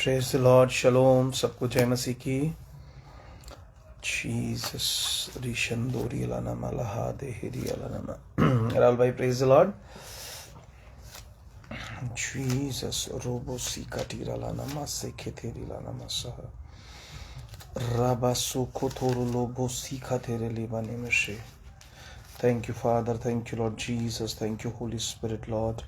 Praise the Lord, शलोम, सबको जय मसीह की। जीसस रिशंदोरी लाना मलहा देहरी लाना राहुल भाई, प्रेज द लॉर्ड। जीसस रोबो सीका टीरा लाना मासे खेतेरी लाना मसा राबा सुखो थोरो लोबो सीखा तेरे लिबाने में से। Thank you, Father. Thank you, Lord Jesus. Thank you, Holy Spirit, Lord.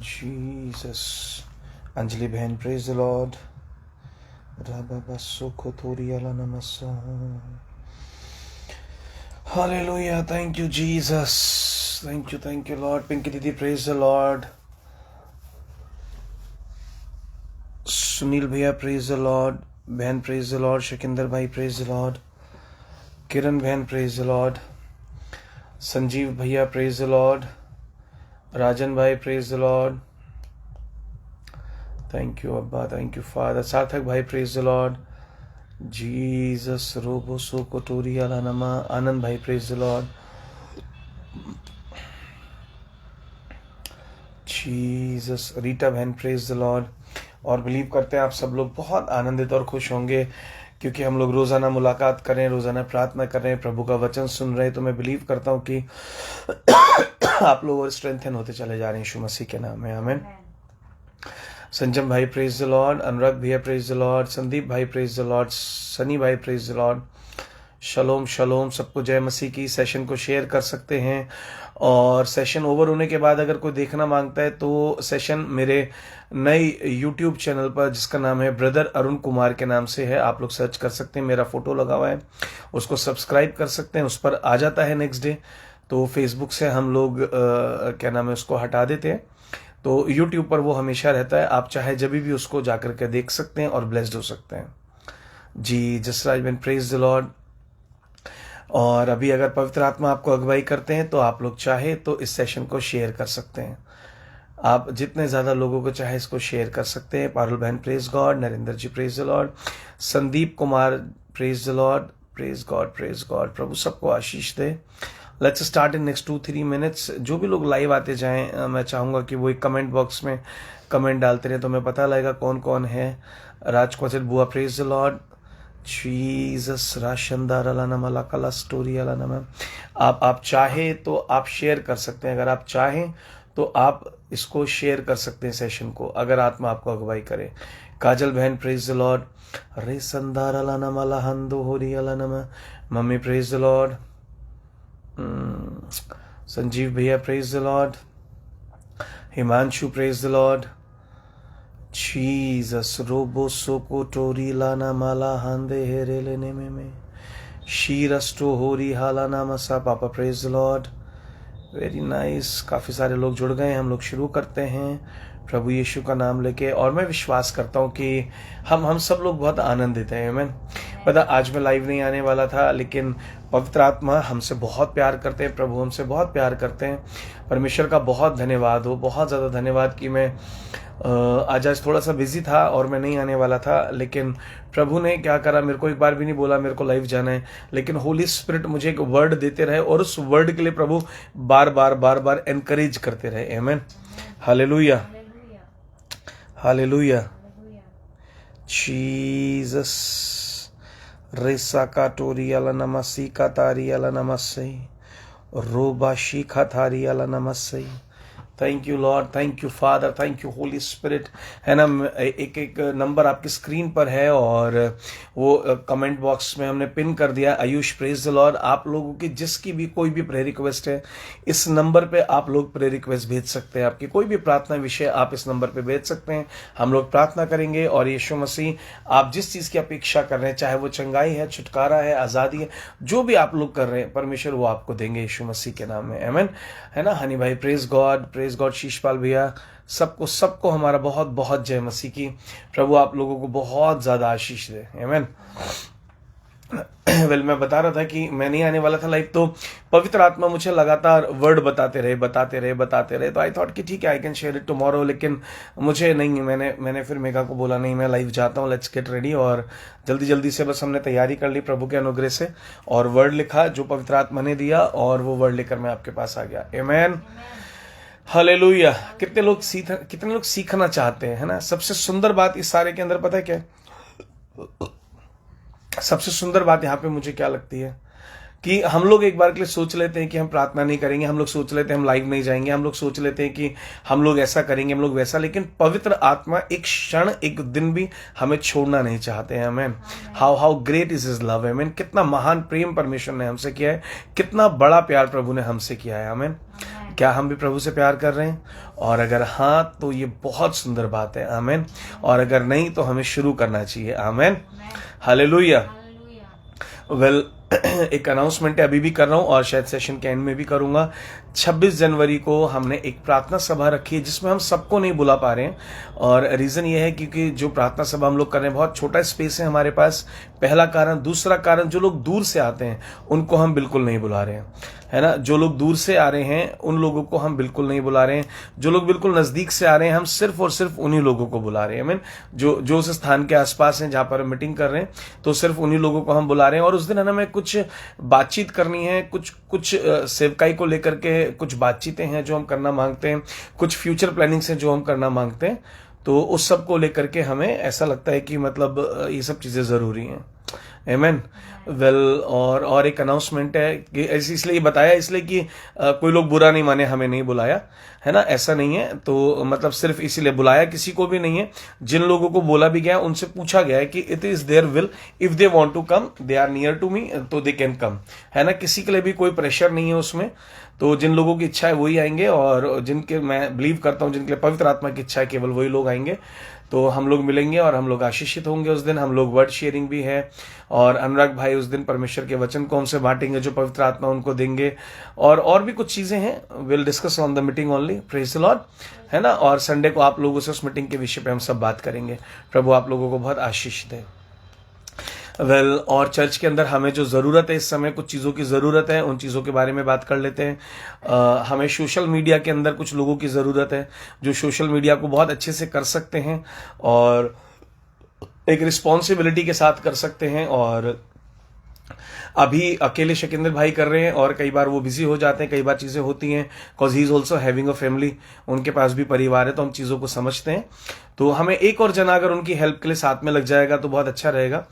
Jesus. Anjali Bhen, praise the Lord. Hallelujah. Thank you, Jesus. Thank you, Lord. Pinky Didi, praise the Lord. Sunil Bhaiya, praise the Lord. Bhen, praise the Lord. Shakinder Bhai, praise the Lord. Kiran Bhen, praise the Lord. Sanjeev Bhaiya, praise the Lord. Rajan Bhai, praise the Lord. Thank you, Abba. Thank you, Father. Sarthak Bhai, praise the Lord. Jesus, Robo Soko Tori Alanama. Anand Bhai, praise the Lord. Jesus, Rita Bhen, praise the Lord. और believe करते हैं आप सब लोग बहुत आनंदित और खुश होंगे, क्योंकि हम लोग रोज़ाना मुलाकात कर रहे हैं, रोज़ाना प्रार्थना कर रहे हैं, प्रभु का वचन सुन रहे हैं। तो मैं बिलीव करता हूँ कि आप लोग और स्ट्रेंथन होते चले जा रहे हैं यीशु मसीह के नाम में। आमीन। संजम भाई, प्रेज द लॉर्ड। अनुराग भैया, प्रेज द लॉर्ड। संदीप भाई, प्रेज द लॉर्ड। सनी भाई, प्रेज द लॉर्ड। शलोम शलोम, सबको जय मसीह की। सेशन को शेयर कर सकते हैं, और सेशन ओवर होने के बाद अगर कोई देखना मांगता है तो सेशन मेरे नए यूट्यूब चैनल पर, जिसका नाम है ब्रदर अरुण कुमार के नाम से है, आप लोग सर्च कर सकते हैं। मेरा फोटो लगा हुआ है, उसको सब्सक्राइब कर सकते हैं, उस पर आ जाता है नेक्स्ट डे। तो फेसबुक से हम लोग क्या नाम है उसको हटा देते हैं, तो यूट्यूब पर वो हमेशा रहता है। आप चाहे जब भी उसको जाकर के देख सकते हैं और ब्लेस्ड हो सकते हैं। जी जसराज बेन, प्रेज द लॉर्ड। और अभी अगर पवित्र आत्मा आपको अगुवाई करते हैं तो आप लोग चाहे तो इस सेशन को शेयर कर सकते हैं। आप जितने ज़्यादा लोगों को चाहे इसको शेयर कर सकते हैं। पारुल बहन, praise God. Narendra ji, praise the Lord. Sandeep Kumar, praise the Lord. Praise God, praise God. प्रभु सबको आशीष दे। Let's start in next 2-3 minutes. जो भी लोग लाइव आते जाएं, मैं चाहूँगा कि वो एक कमेंट बॉक्स में कमेंट डालते रहे, तो मैं पता लगेगा कौन कौन है। राज कौशल बुआ, प्रेज द लॉर्ड। जीसस राशंदार अलानमला कला स्टोरी अलानम। आप चाहे तो आप शेयर कर सकते हैं। अगर आप चाहें तो आप इसको शेयर कर सकते हैं सेशन को, अगर आत्मा आपको अगुवाई करे। काजल बहन, प्रेज द लॉर्ड। रे संदार अलानमला हंदो होरी अलानम। Mummy, praise the Lord. Sanjeev भैया, praise the Lord. Himanshu, praise the Lord. Jesus रोबो सोको टोरी लाना माला हांदे हेरे लेने में शीरस्टो होरी हालाना मसा। पापा, praise the Lord. Very nice. काफ़ी सारे लोग जुड़ गए हैं। हम लोग शुरू करते हैं प्रभु यीशु का नाम लेके, और मैं विश्वास करता हूँ कि हम सब लोग बहुत आनंदित हैं। आमीन। पता, आज मैं लाइव नहीं आने वाला था, लेकिन पवित्र आत्मा हमसे बहुत प्यार करते हैं, प्रभु हमसे बहुत प्यार करते हैं। परमेश्वर का बहुत धन्यवाद हो, बहुत ज़्यादा धन्यवाद कि मैं आज थोड़ा सा बिजी था और मैं नहीं आने वाला था, लेकिन प्रभु ने क्या करा, मेरे को एक बार भी नहीं बोला मेरे को लाइव जाना है, लेकिन होली स्पिरिट मुझे एक वर्ड देते रहे, और उस वर्ड के लिए प्रभु बार बार एनकरेज करते रहे। आमीन। Hallelujah, hallelujah. जीसस रेसा काटोरी अला नमसी कातारी अला नमस्से रोबा शीखा थारी अला नमस्से। Thank you Lord, thank you Father, thank you Holy Spirit. है ना, एक नंबर आपकी स्क्रीन पर है, और वो कमेंट बॉक्स में हमने पिन कर दिया। Ayush, praise the Lord. आप लोगों की जिसकी भी कोई भी प्रेयर रिक्वेस्ट है, इस नंबर पे आप लोग प्रेयर रिक्वेस्ट भेज सकते हैं। आपकी कोई भी प्रार्थना विषय आप इस नंबर पे भेज सकते हैं, हम लोग प्रार्थना करेंगे। और यीशु मसीह आप जिस चीज़ की अपेक्षा कर रहे हैं, चाहे वो चंगाई है, छुटकारा है, आज़ादी है, जो भी आप लोग कर रहे हैं, परमेश्वर वो आपको देंगे यीशु मसीह के नाम में। आमीन। है ना हनी भाई, praise God, praise God. Sheeshpal भैया, सबको हमारा बहुत बहुत जय मसीह की। प्रभु आप लोगों को बहुत ज्यादा आशीष दे। आमीन। वेल मैं बता रहा था कि मैं नहीं आने वाला था लाइव, तो पवित्र आत्मा मुझे लगातार वर्ड बताते रहे, तो आई थॉट कि ठीक है I can share it tomorrow, लेकिन मुझे नहीं, मैंने फिर मेघा को बोला नहीं मैं लाइव जाता हूँ, लेट्स गेट रेडी। और जल्दी जल्दी से बस हमने तैयारी कर ली प्रभु के अनुग्रह से, और वर्ड लिखा जो पवित्र आत्मा ने दिया, और वो वर्ड लेकर मैं आपके पास आ गया। आमेन, हालेलुया। कितने लोग सीखना चाहते हैं, है ना। सबसे सुंदर बात इस सारे के अंदर पता है क्या है? सबसे सुंदर बात यहाँ पे मुझे क्या लगती है कि हम लोग एक बार के लिए सोच लेते हैं कि हम प्रार्थना नहीं करेंगे, हम लोग सोच लेते हैं हम लाइव नहीं जाएंगे, हम लोग सोच लेते हैं कि हम लोग ऐसा करेंगे, हम लोग वैसा, लेकिन पवित्र आत्मा एक क्षण एक दिन भी हमें छोड़ना नहीं चाहते हैं। Amen. How great is his love. Amen. कितना महान प्रेम परमेश्वर ने हमसे किया है, कितना बड़ा प्यार प्रभु ने हमसे किया है। आमेन। क्या हम भी प्रभु से प्यार कर रहे हैं? और अगर हाँ तो ये बहुत सुंदर बात है। आमेन। और अगर नहीं तो हमें शुरू करना चाहिए। आमेन, हालेलुया। वेल एक अनाउंसमेंट है, अभी भी कर रहा हूं और शायद सेशन के एंड में भी करूंगा। 26 जनवरी को हमने एक प्रार्थना सभा रखी है जिसमें हम सबको नहीं बुला पा रहे हैं, और रीजन ये है क्योंकि जो प्रार्थना सभा हम लोग कर रहे हैं बहुत छोटा स्पेस है हमारे पास, पहला कारण। दूसरा कारण, जो लोग दूर से आते हैं उनको हम बिल्कुल नहीं बुला रहे हैं, है ना। जो लोग दूर से आ रहे हैं उन लोगों को हम बिल्कुल नहीं बुला रहे हैं, जो लोग बिल्कुल नजदीक से आ रहे हैं हम सिर्फ और सिर्फ उन्हीं लोगों को बुला रहे हैं। मीन जो उस स्थान के आसपास हैं जहां पर हम मीटिंग कर रहे हैं, तो सिर्फ उन्हीं लोगों को हम बुला रहे हैं। और उस दिन है ना, हमें कुछ बातचीत करनी है, कुछ सेवकाई को लेकर के कुछ बातचीतें हैं जो हम करना मांगते हैं, कुछ फ्यूचर प्लानिंग से जो हम करना मांगते हैं, तो उस सब को लेकर के हमें ऐसा लगता है कि मतलब ये सब चीजें जरूरी हैं। आमेन। वेल और एक अनाउंसमेंट है कि इसलिए बताया, इसलिए कि कोई लोग बुरा नहीं माने हमें नहीं बुलाया, है ना, ऐसा नहीं है। तो मतलब सिर्फ इसीलिए बुलाया किसी को भी नहीं है। जिन लोगों को बोला भी गया उनसे पूछा गया है कि it is there will, if they want to come, they are near to me, तो दे कैन कम, है ना। किसी के लिए भी कोई प्रेशर नहीं है उसमें। तो जिन लोगों की इच्छा है वही आएंगे, और जिनके, मैं बिलीव करता हूं जिनके लिए पवित्र आत्मा की इच्छा है, केवल वही लोग आएंगे। तो हम लोग मिलेंगे और हम लोग आशीषित होंगे उस दिन। हम लोग वर्ड शेयरिंग भी है, और अनुराग भाई उस दिन परमेश्वर के वचन को हमसे बांटेंगे जो पवित्र आत्मा उनको देंगे, और भी कुछ चीजें हैं। Will discuss on the meeting only, praise the Lord, है ना। और संडे को आप लोगों से उस मीटिंग के विषय पे हम सब बात करेंगे। प्रभु आप लोगों को बहुत आशीष दे। वेल और चर्च के अंदर हमें जो ज़रूरत है इस समय, कुछ चीज़ों की ज़रूरत है, उन चीज़ों के बारे में बात कर लेते हैं। हमें सोशल मीडिया के अंदर कुछ लोगों की ज़रूरत है जो सोशल मीडिया को बहुत अच्छे से कर सकते हैं और एक रिस्पॉन्सिबिलिटी के साथ कर सकते हैं। और अभी अकेले शकिंदर भाई कर रहे हैं, और कई बार वो बिजी हो जाते हैं, कई बार चीज़ें होती हैं, because he is also having a family, उनके पास भी परिवार है, तो हम चीज़ों को समझते हैं। तो हमें एक और जना अगर उनकी हेल्प के लिए साथ में लग जाएगा तो बहुत अच्छा रहेगा।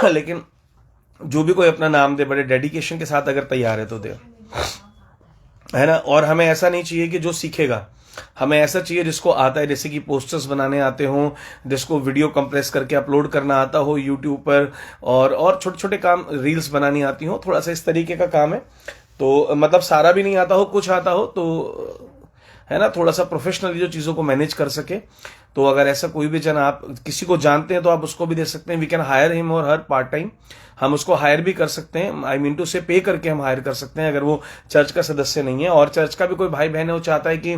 लेकिन जो भी कोई अपना नाम दे, बड़े डेडिकेशन के साथ अगर तैयार है तो दे, है ना। और हमें ऐसा नहीं चाहिए कि जो सीखेगा, हमें ऐसा चाहिए जिसको आता है, जैसे कि पोस्टर्स बनाने आते हों, जिसको वीडियो कंप्रेस करके अपलोड करना आता हो यूट्यूब पर, और छोटे छोटे काम, रील्स बनानी आती हो, थोड़ा सा इस तरीके का काम है। तो मतलब सारा भी नहीं आता हो, कुछ आता हो, तो है ना, थोड़ा सा प्रोफेशनली जो चीज़ों को मैनेज कर सके। तो अगर ऐसा कोई भी जन आप किसी को जानते हैं तो आप उसको भी दे सकते हैं। वी कैन हायर हिम और हर पार्ट टाइम, हम उसको हायर भी कर सकते हैं, आई मीन टू से पे करके हम हायर कर सकते हैं अगर वो चर्च का सदस्य नहीं है। और चर्च का भी कोई भाई बहन है वो चाहता है कि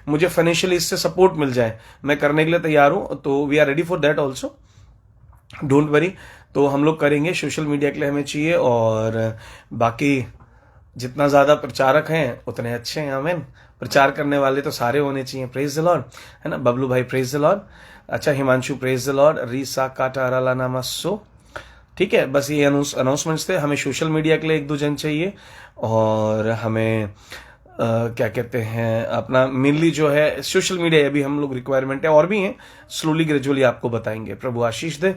मुझे फाइनेंशियली इससे सपोर्ट मिल जाए, मैं करने के लिए तैयार हूं, तो we are ready for that also, don't worry. तो हम लोग करेंगे, सोशल मीडिया के लिए हमें चाहिए, और बाकी जितना ज्यादा प्रचारक हैं उतने अच्छे हैं। आमीन। प्रचार करने वाले तो सारे होने चाहिए, प्रेज द लॉर्ड, है ना। बबलू भाई प्रेज द लॉर्ड, अच्छा हिमांशु प्रेज द लॉर्ड, रीसा काटाराला नामासो, ठीक है। बस ये अनाउंसमेंट्स थे। हमें सोशल मीडिया के लिए 1-2 जन चाहिए, और हमें क्या कहते हैं, अपना मेनली जो है सोशल मीडिया अभी हम लोग रिक्वायरमेंट है, और भी हैं, स्लोली ग्रेजुअली आपको बताएंगे। प्रभु आशीष दे।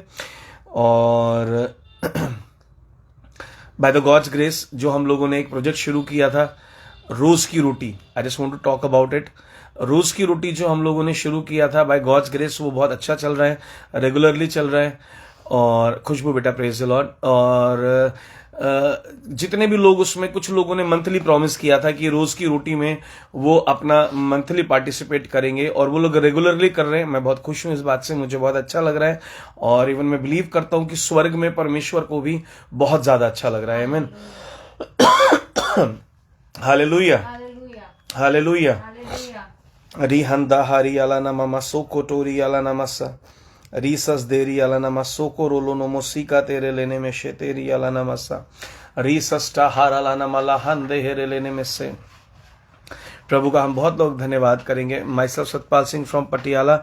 और बाय द गॉड्स ग्रेस जो हम लोगों ने एक प्रोजेक्ट शुरू किया था, रोज की रोटी, I just want to talk about it. रोज की रोटी जो हम लोगों ने शुरू किया था बाय गॉड्स ग्रेस, वो बहुत अच्छा चल रहा है, रेगुलरली चल रहा है। और खुशबू बेटा प्रेज द लॉर्ड। और जितने भी लोग उसमें, कुछ लोगों ने मंथली प्रॉमिस किया था कि रोज की रोटी में वो अपना मंथली पार्टिसिपेट करेंगे, और वो लोग रेगुलरली कर रहे हैं। मैं बहुत खुश हूं इस बात से, मुझे बहुत अच्छा लग रहा है। और इवन मैं बिलीव करता हूं कि स्वर्ग में परमेश्वर को भी बहुत ज्यादा अच्छा लग रहा है। आमीन। Hallelujah, hallelujah. रिहंदा हरियाला नमः सोकोटोरियाला नमस्सा, रीसस देरी अलानमा सोको रोलो नमो सीका तेरे लेने में शे तेरी अलानमसा रीसस टाहार अलानमा लाहन देहरे लेने में से। प्रभु का हम बहुत लोग धन्यवाद करेंगे। My self Satpal Singh from Patiala.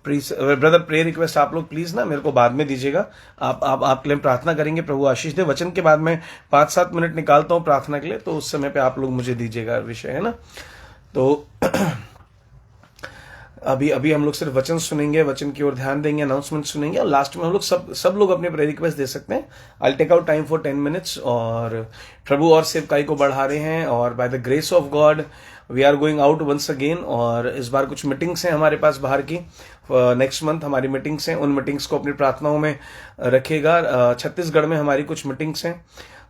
Brother prayer request आप लोग प्लीज ना मेरे को बाद में दीजिएगा। आपके लिए प्रार्थना करेंगे। प्रभु आशीष दे। वचन के बाद में 5-7 मिनट निकालता हूँ प्रार्थना के लिए, तो उस समय पे आप लोग मुझे दीजिएगा विषय, है ना। तो अभी हम लोग सिर्फ वचन सुनेंगे, वचन की ओर ध्यान देंगे, अनाउंसमेंट सुनेंगे, और लास्ट में हम लोग सब लोग अपने प्रेयर रिक्वेस्ट दे सकते हैं। I take out time for 10 minutes. और प्रभु और सेवकाई को बढ़ा रहे हैं, और by the grace of God we are going out once again. और इस बार कुछ मीटिंग्स हैं हमारे पास बाहर की। नेक्स्ट मंथ हमारी मीटिंग्स हैं, उन मीटिंग्स को अपनी प्रार्थनाओं में रखिएगा। छत्तीसगढ़ में हमारी कुछ मीटिंग्स हैं।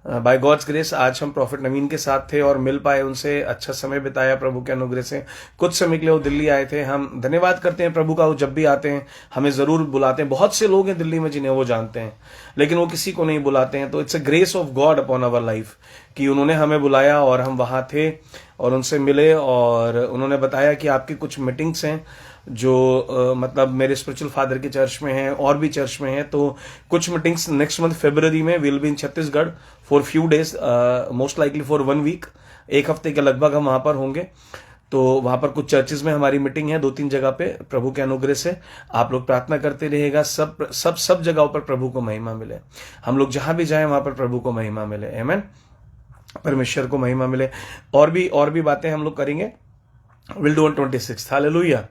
बाय गॉड्स ग्रेस आज हम प्रॉफिट नवीन के साथ थे और मिल पाए, उनसे अच्छा समय बिताया प्रभु के अनुग्रह से। कुछ समय के लिए वो दिल्ली आए थे। हम धन्यवाद करते हैं प्रभु का, वो जब भी आते हैं हमें जरूर बुलाते हैं। बहुत से लोग हैं दिल्ली में जिन्हें वो जानते हैं, लेकिन वो किसी को नहीं बुलाते हैं। तो it's a grace of God upon our life कि उन्होंने हमें बुलाया और हम वहां थे और उनसे मिले, और उन्होंने बताया कि आपकी कुछ मीटिंग्स हैं जो मतलब मेरे स्पिरिचुअल फादर के चर्च में हैं और भी चर्च में हैं। तो कुछ मीटिंग्स नेक्स्ट मंथ फरवरी में will be in Chhattisgarh for few days, most likely for 1 week, 1 हफ्ते के लगभग हम वहां पर होंगे। तो वहां पर कुछ चर्चेज में हमारी मीटिंग है 2-3 जगह पे। प्रभु के अनुग्रह से आप लोग प्रार्थना करते रहिएगा। सब जगहों पर प्रभु को महिमा मिले। हम लोग जहां भी जाएं वहां पर प्रभु को महिमा मिले। आमीन। परमेश्वर को महिमा मिले। और भी बातें हम लोग करेंगे। Will do on 26th। Hallelujah.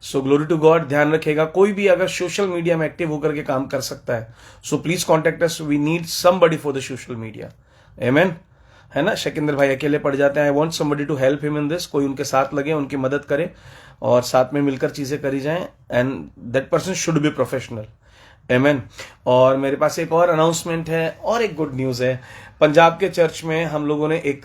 So glory to God. ध्यान रखिएगा, कोई भी अगर सोशल मीडिया में एक्टिव होकर के काम कर सकता है, so please contact us. We need somebody for the social media. Amen, है ना। शकिंदर भाई अकेले पड़ जाते हैं। I want somebody to help him in this. कोई उनके साथ लगे, उनकी मदद करे और साथ में मिलकर चीजें करी जाएं, and that person should be professional. Amen. और मेरे पास एक और अनाउंसमेंट है और एक गुड न्यूज है। पंजाब के चर्च में हम लोगों ने एक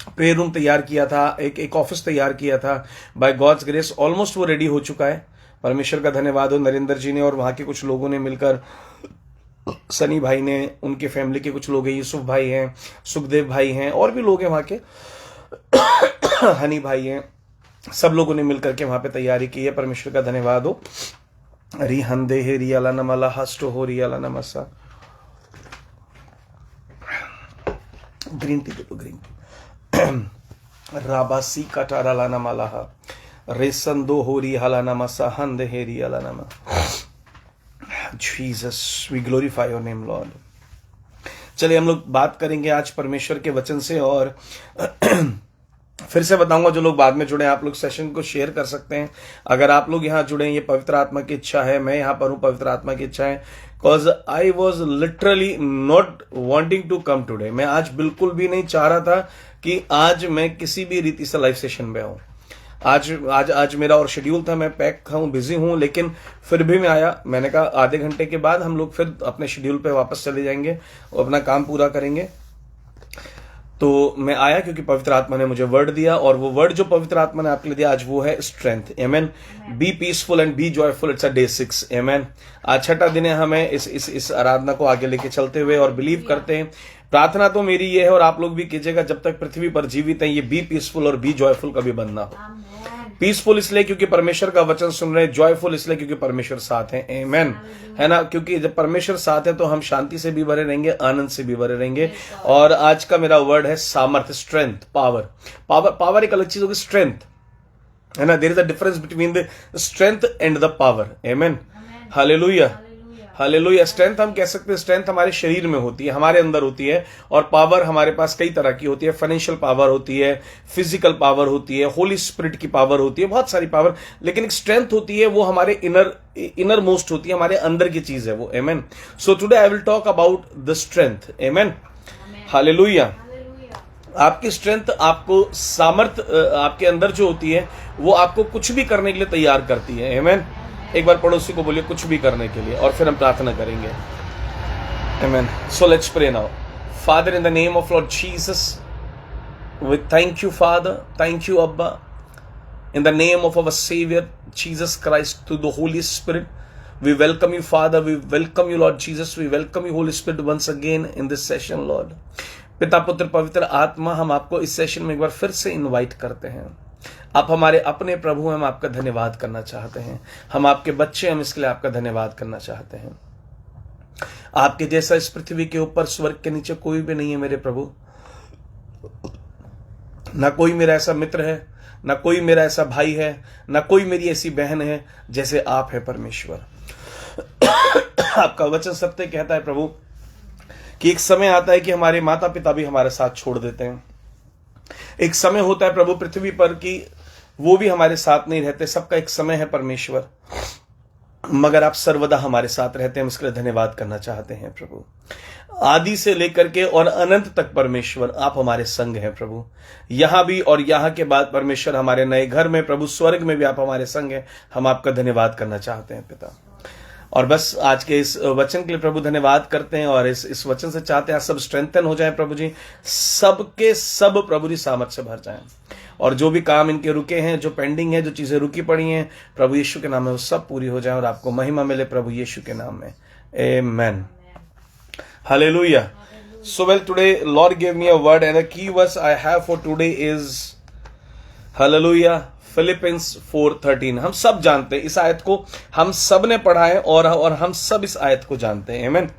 प्रेयर रूम तैयार किया था, एक ऑफिस तैयार किया था। बाय गॉड्स ग्रेस ऑलमोस्ट वो रेडी हो चुका है। परमेश्वर का धन्यवाद हो, नरेंद्र जी ने और वहां के कुछ लोगों ने मिलकर, सनी भाई ने, उनके फैमिली के कुछ लोग हैं, यूसुफ भाई हैं, सुखदेव भाई हैं, और भी लोग हैं वहां के, हनी भाई हैं, सब लोगों ने मिलकर के वहां पे तैयारी की है। परमेश्वर का धन्यवाद हो। री हंदे हे रियाला नमला हस्टो हो रियाला नमसा। ग्रीन टी दे दो, ग्रीन टी। राबासी कटाराला नमलाहा रेसंदो होरी हाला नमसा हंदे हेरी अला नमा। Jesus, we glorify your name Lord. चलिए हम लोग बात करेंगे आज परमेश्वर के वचन से। और फिर से बताऊंगा, जो लोग बाद में जुड़े आप लोग सेशन को शेयर कर सकते हैं। अगर आप लोग यहाँ जुड़े, ये पवित्र आत्मा की इच्छा है, मैं यहाँ पर हूं, पवित्र आत्मा की इच्छा है। Cause I was literally not wanting to come today। मैं आज बिल्कुल भी नहीं चाह रहा था कि आज मैं किसी भी रीति से लाइव सेशन में आऊं। आज मेरा और शेड्यूल था, मैं पैक हूं, बिजी हूं, लेकिन फिर भी मैं आया। मैंने कहा आधे घंटे के बाद हम लोग फिर अपने शेड्यूल पे वापस चले जाएंगे और अपना काम पूरा करेंगे। तो मैं आया क्योंकि पवित्र आत्मा ने मुझे वर्ड दिया, और वो वर्ड जो पवित्र आत्मा ने आपके लिए दिया आज वो है strength. Amen. Be peaceful and be joyful. It's a day 6। Amen. आज 6वां दिन है हमें इस आराधना को आगे लेके चलते हुए, और बिलीव करते हैं। प्रार्थना तो मेरी ये है, और आप लोग भी कीजिएगा, जब तक पृथ्वी पर जीवित है, ये बी पीसफुल और बी जॉयफुल कभी बनना हो। पीसफुल इसलिए क्योंकि परमेश्वर का वचन सुन रहे हैं, जॉयफुल इसलिए क्योंकि परमेश्वर साथ है। आमेन, है ना। क्योंकि जब परमेश्वर साथ है तो हम शांति से भी भरे रहेंगे, आनंद से भी भरे रहेंगे। और आज का मेरा वर्ड है सामर्थ्य, स्ट्रेंथ, पावर। पावर एक अलग चीज होगी, स्ट्रेंथ, है ना। There is a difference between the strength and the power. Amen. Hallelujah, hallelujah. Strength हम कह सकते हैं, स्ट्रेंथ हमारे शरीर में होती है, हमारे अंदर होती है। और पावर हमारे पास कई तरह की होती है। फाइनेंशियल पावर होती है, फिजिकल पावर होती है, होली स्पिरिट की पावर होती है, बहुत सारी पावर। लेकिन एक स्ट्रेंथ होती है, वो हमारे इनर मोस्ट होती है, हमारे अंदर की चीज है वो। Amen. So today I will talk about the strength. Amen. Hallelujah. आपकी स्ट्रेंथ, आपको सामर्थ आपके अंदर जो होती है, वो आपको कुछ भी करने के लिए तैयार करती है। आमेन। एक बार पड़ोसी को बोलिए कुछ भी करने के लिए, और फिर हम प्रार्थना करेंगे। Amen. So let's pray now. Father, in the name of Lord Jesus, we thank you Father, thank you अब्बा, in the name of our saviour Jesus Christ, through the Holy Spirit we welcome you father, we welcome you lord jesus, we welcome you holy spirit once again in this session lord। पिता पुत्र पवित्र आत्मा, हम आपको इस session में एक बार फिर से इनवाइट करते हैं। आप हमारे अपने प्रभु हैं, हम आपका धन्यवाद करना चाहते हैं। हम आपके बच्चे, हम इसके लिए आपका धन्यवाद करना चाहते हैं। आपके जैसा इस पृथ्वी के ऊपर, स्वर्ग के नीचे कोई भी नहीं है मेरे प्रभु। ना कोई मेरा ऐसा मित्र है, ना कोई मेरा ऐसा भाई है, ना कोई मेरी ऐसी बहन है जैसे आप है परमेश्वर। आपका वचन सत्य कहता है प्रभु कि एक समय आता है कि हमारे माता पिता भी हमारे साथ छोड़ देते हैं। एक समय होता है प्रभु पृथ्वी पर कि वो भी हमारे साथ नहीं रहते। सबका एक समय है परमेश्वर, मगर आप सर्वदा हमारे साथ रहते हैं। हम इसके लिए धन्यवाद करना चाहते हैं प्रभु। आदि से लेकर के और अनंत तक परमेश्वर आप हमारे संग हैं प्रभु। यहां भी और यहां के बाद परमेश्वर हमारे नए घर में प्रभु, स्वर्ग में भी आप हमारे संग हैं। हम आपका धन्यवाद करना चाहते हैं पिता। और बस आज के इस वचन के लिए प्रभु धन्यवाद करते हैं, और इस वचन से चाहते हैं सब स्ट्रेंथन हो जाए प्रभु जी। सबके सब प्रभु जी सामर्थ से भर जाएं, और जो भी काम इनके रुके हैं, जो पेंडिंग है, जो चीजें रुकी पड़ी हैं, प्रभु यीशु के नाम में वो सब पूरी हो जाए और आपको महिमा मिले प्रभु यीशु के नाम में। आमेन। Hallelujah. So well, today Lord gave me a word, and the key verse I have for today is Hallelujah, Philippians 4:13। हम सब जानते हैं इस आयत को, हम सब ने पढ़ा है और हम सब इस आयत को जानते हैं। आमीन।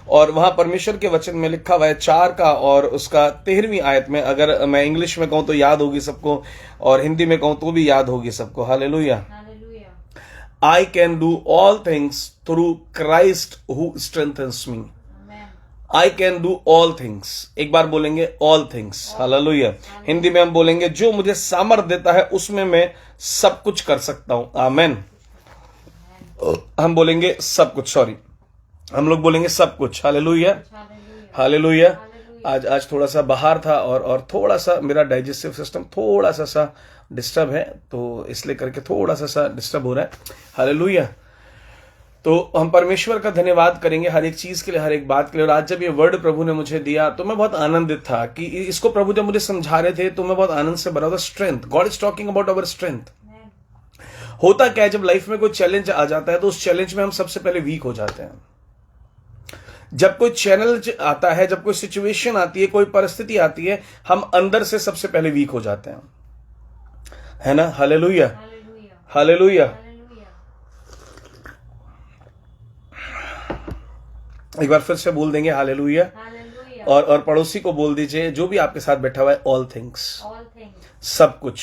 और वहां परमेश्वर के वचन में लिखा हुआ है 4 का और उसका 13वीं आयत में, अगर मैं इंग्लिश में कहूं तो याद होगी सबको, और हिंदी में कहूं तो भी याद होगी सबको। Hallelujah. I can do all things through Christ who strengthens me। I can do all things। एक बार बोलेंगे all things। हालेलुया। हिंदी में हम बोलेंगे जो मुझे सामर्थ देता है उसमें मैं सब कुछ कर सकता हूं। आमेन। हम बोलेंगे सब कुछ, सॉरी, हम लोग बोलेंगे सब कुछ। Hallelujah, hallelujah. आज थोड़ा सा बाहर था और थोड़ा सा मेरा डाइजेस्टिव सिस्टम थोड़ा सा डिस्टर्ब है, तो इसलिए करके थोड़ा सा डिस्टर्ब हो रहा है। हालेलुया। तो हम परमेश्वर का धन्यवाद करेंगे हर एक चीज के लिए, हर एक बात के लिए। और आज जब ये वर्ड प्रभु ने मुझे दिया तो मैं बहुत आनंदित था कि इसको प्रभु जब मुझे समझा रहे थे तो मैं बहुत आनंद से भरा था। Strength, God is talking about our strength. होता क्या है, जब लाइफ में कोई चैलेंज आ जाता है तो उस चैलेंज में हम सबसे पहले वीक हो जाते हैं। जब कोई चैलेंज आता है, जब कोई सिचुएशन आती है, कोई परिस्थिति आती है, हम अंदर से सबसे पहले वीक हो जाते हैं, है ना। Hallelujah, hallelujah. एक बार फिर से बोल देंगे हालेलुया। और पड़ोसी को बोल दीजिए, जो भी आपके साथ बैठा हुआ है, ऑल थिंग्स, सब कुछ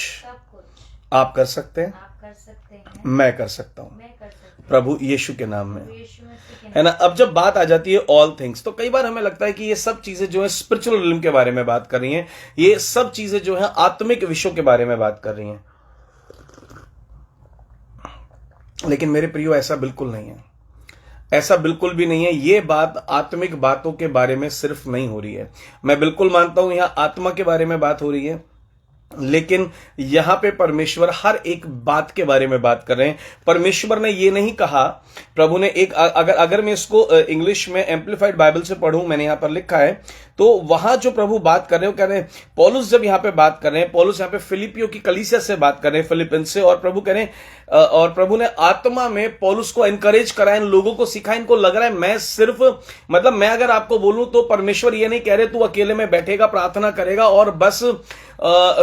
आप कर सकते हैं, मैं कर सकता हूं प्रभु यीशु के नाम में, है ना। अब जब बात आ जाती है ऑल थिंग्स, तो कई बार हमें लगता है कि ये सब चीजें जो है स्पिरिचुअल रिल्म के बारे में बात कर रही हैं, ये सब चीजें जो है आत्मिक विषयों के बारे में बात कर रही हैं। लेकिन मेरे प्रियो, ऐसा बिल्कुल नहीं है, ऐसा बिल्कुल भी नहीं है। ये बात आत्मिक बातों के बारे में सिर्फ नहीं हो रही है। मैं बिल्कुल मानता हूं यहां आत्मा के बारे में बात हो रही है, लेकिन यहां पे परमेश्वर हर एक बात के बारे में बात कर रहे हैं। परमेश्वर ने ये नहीं कहा, प्रभु ने एक, अगर मैं इसको इंग्लिश में एम्पलीफाइड बाइबल से पढ़ूं, मैंने यहां पर लिखा है, तो वहां जो प्रभु बात कर रहे हो, कह रहे हैं पौलुस जब यहां पे बात कर रहे हैं, पौलुस यहां पे फिलिपियों की कलीसिया से बात कर रहे हैं, फिलिपिन्स से, और प्रभु कह रहे हैं, और प्रभु ने आत्मा में पौलुस को एनकरेज करा, इन लोगों को सिखाया। इनको लग रहा है मैं सिर्फ, मतलब मैं अगर आपको बोलूं तो परमेश्वर ये नहीं कह रहे तू अकेले में बैठेगा, प्रार्थना करेगा और बस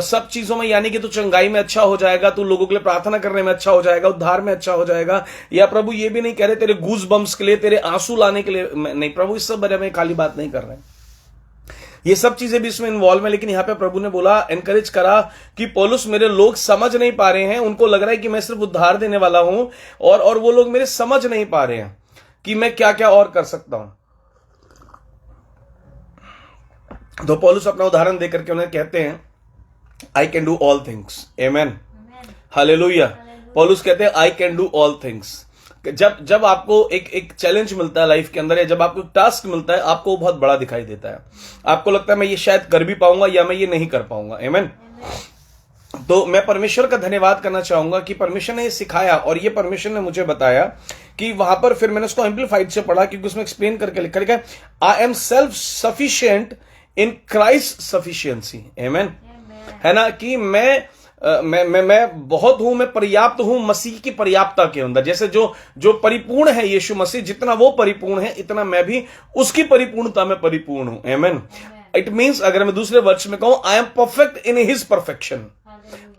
सब चीजों में, यानी कि तू चंगाई में अच्छा हो जाएगा, तू लोगों के लिए प्रार्थना करने में अच्छा हो जाएगा, उद्धार में अच्छा हो जाएगा। या प्रभु ये भी नहीं कह रहे तेरे गूज बम्स के लिए, तेरे आंसू लाने के लिए नहीं। प्रभु इस सब बारे में खाली बात नहीं कर रहे हैं, ये सब चीजें भी इसमें इन्वॉल्व है। लेकिन यहां पे प्रभु ने बोला, एनकरेज करा कि पौलुस, मेरे लोग समझ नहीं पा रहे हैं, उनको लग रहा है कि मैं सिर्फ उद्धार देने वाला हूं, और वो लोग मेरे समझ नहीं पा रहे हैं कि मैं क्या क्या और कर सकता हूं। तो पौलुस अपना उदाहरण देकर के उन्हें कहते हैं, आई can do all things. Amen, hallelujah. पौलुस कहते हैं आई कैन डू ऑल थिंग्स। जब आपको एक चैलेंज मिलता है लाइफ के अंदर, या जब आपको टास्क मिलता है, आपको बहुत बड़ा दिखाई देता है, आपको लगता है मैं ये शायद कर भी पाऊंगा या मैं ये नहीं कर पाऊंगा। आमेन। तो मैं परमेश्वर का धन्यवाद करना चाहूंगा कि परमेश्वर ने ये सिखाया, और ये परमेश्वर ने मुझे बताया कि वहां पर, फिर मैंने उसको एम्पलीफाइड से पढ़ा क्योंकि उसमें एक्सप्लेन करके लिखा है, I am self sufficient in Christ sufficiency. Amen, है ना, कि मैं बहुत हूं, मैं पर्याप्त हूं मसीह की पर्याप्तता के अंदर। जैसे जो परिपूर्ण है यीशु मसीह, जितना वो परिपूर्ण है, इतना मैं भी उसकी परिपूर्णता में परिपूर्ण हूं। आमेन। इट मींस, अगर मैं दूसरे वर्ड्स में कहूं, I am perfect in his perfection.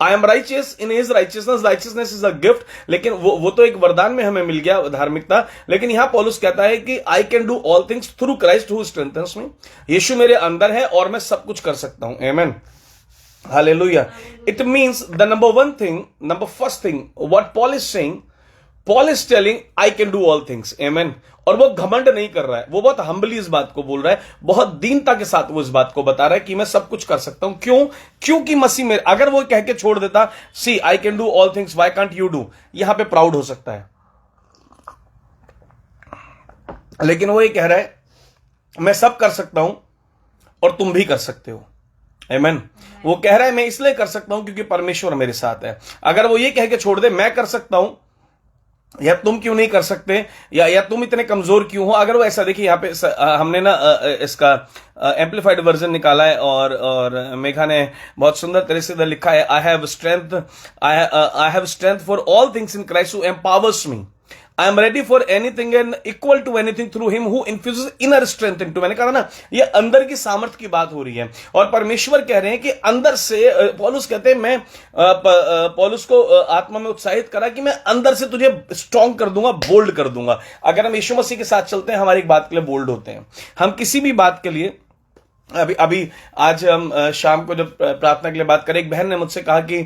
I am righteous in his righteousness, righteousness is a gift, लेकिन वो तो एक वरदान में हमें मिल गया, धार्मिकता। लेकिन यहां पौलुस कहता है कि I can do all things through Christ who strengthens me. यीशु मेरे अंदर है और मैं सब कुछ कर सकता हूं। Amen, hallelujah. It means the number first thing what Paul is saying, Paul is telling I can do all things. Amen. और वो घमंड नहीं कर रहा है, वो बहुत हम्बली इस बात को बोल रहा है, बहुत दीनता के साथ वो इस बात को बता रहा है कि मैं सब कुछ कर सकता हूं। क्यों? क्योंकि मसीह में, अगर वो कह के छोड़ देता see I can do all things, why can't you do, यहां पे प्राउड हो सकता है। लेकिन वो ये कह रहा है मैं सब कर सकता हूं और तुम भी कर सकते हो। आमेन। वो कह रहा है मैं इसलिए कर सकता हूं क्योंकि परमेश्वर मेरे साथ है। अगर वो ये कह के छोड़ दे मैं कर सकता हूं या तुम क्यों नहीं कर सकते, या तुम इतने कमजोर क्यों हो, अगर वो ऐसा, देखिए यहां पे हमने ना इसका एम्पलीफाइड वर्जन निकाला है और मेघा ने बहुत सुंदर तरह से इधर लिखा है I have strength for all things in Christ who empowers me, I am ready for anything and equal to anything through him who infuses inner strength into. मैंने कहा ना ये अंदर की सामर्थ्य की बात हो रही है, और परमेश्वर कह रहे हैं कि अंदर से, पौलुस कहते हैं मैं पौलुस को आत्मा में उत्साहित करा कि मैं अंदर से तुझे स्ट्रांग कर दूंगा, बोल्ड कर दूंगा। अगर हम यीशु मसीह के साथ चलते हैं हमारी एक बात के लिए बोल्ड होते हैं, हम किसी भी बात के लिए। अभी आज हम शाम को जब प्रार्थना के लिए बात करें, एक बहन ने मुझसे कहा कि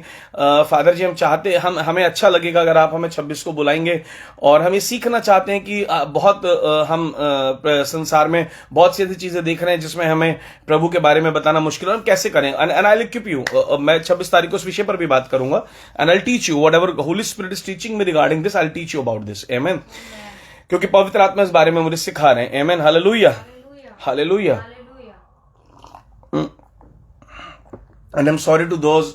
फादर जी हम चाहते, हमें अच्छा लगेगा अगर आप हमें 26 को बुलाएंगे, और हम ये सीखना चाहते हैं कि बहुत हम संसार में बहुत सी ऐसी चीजें देख रहे हैं जिसमें हमें प्रभु के बारे में बताना मुश्किल है, हम कैसे करें। And I will equip you, मैं 26 तारीख को इस विषय पर भी बात करूंगा, and I will teach you whatever Holy Spirit is teaching me regarding this, I will teach you about this. Amen. क्योंकि पवित्र आत्मा इस बारे में मुझे सिखा रहे हैं। Amen, hallelujah, hallelujah. And I am sorry to those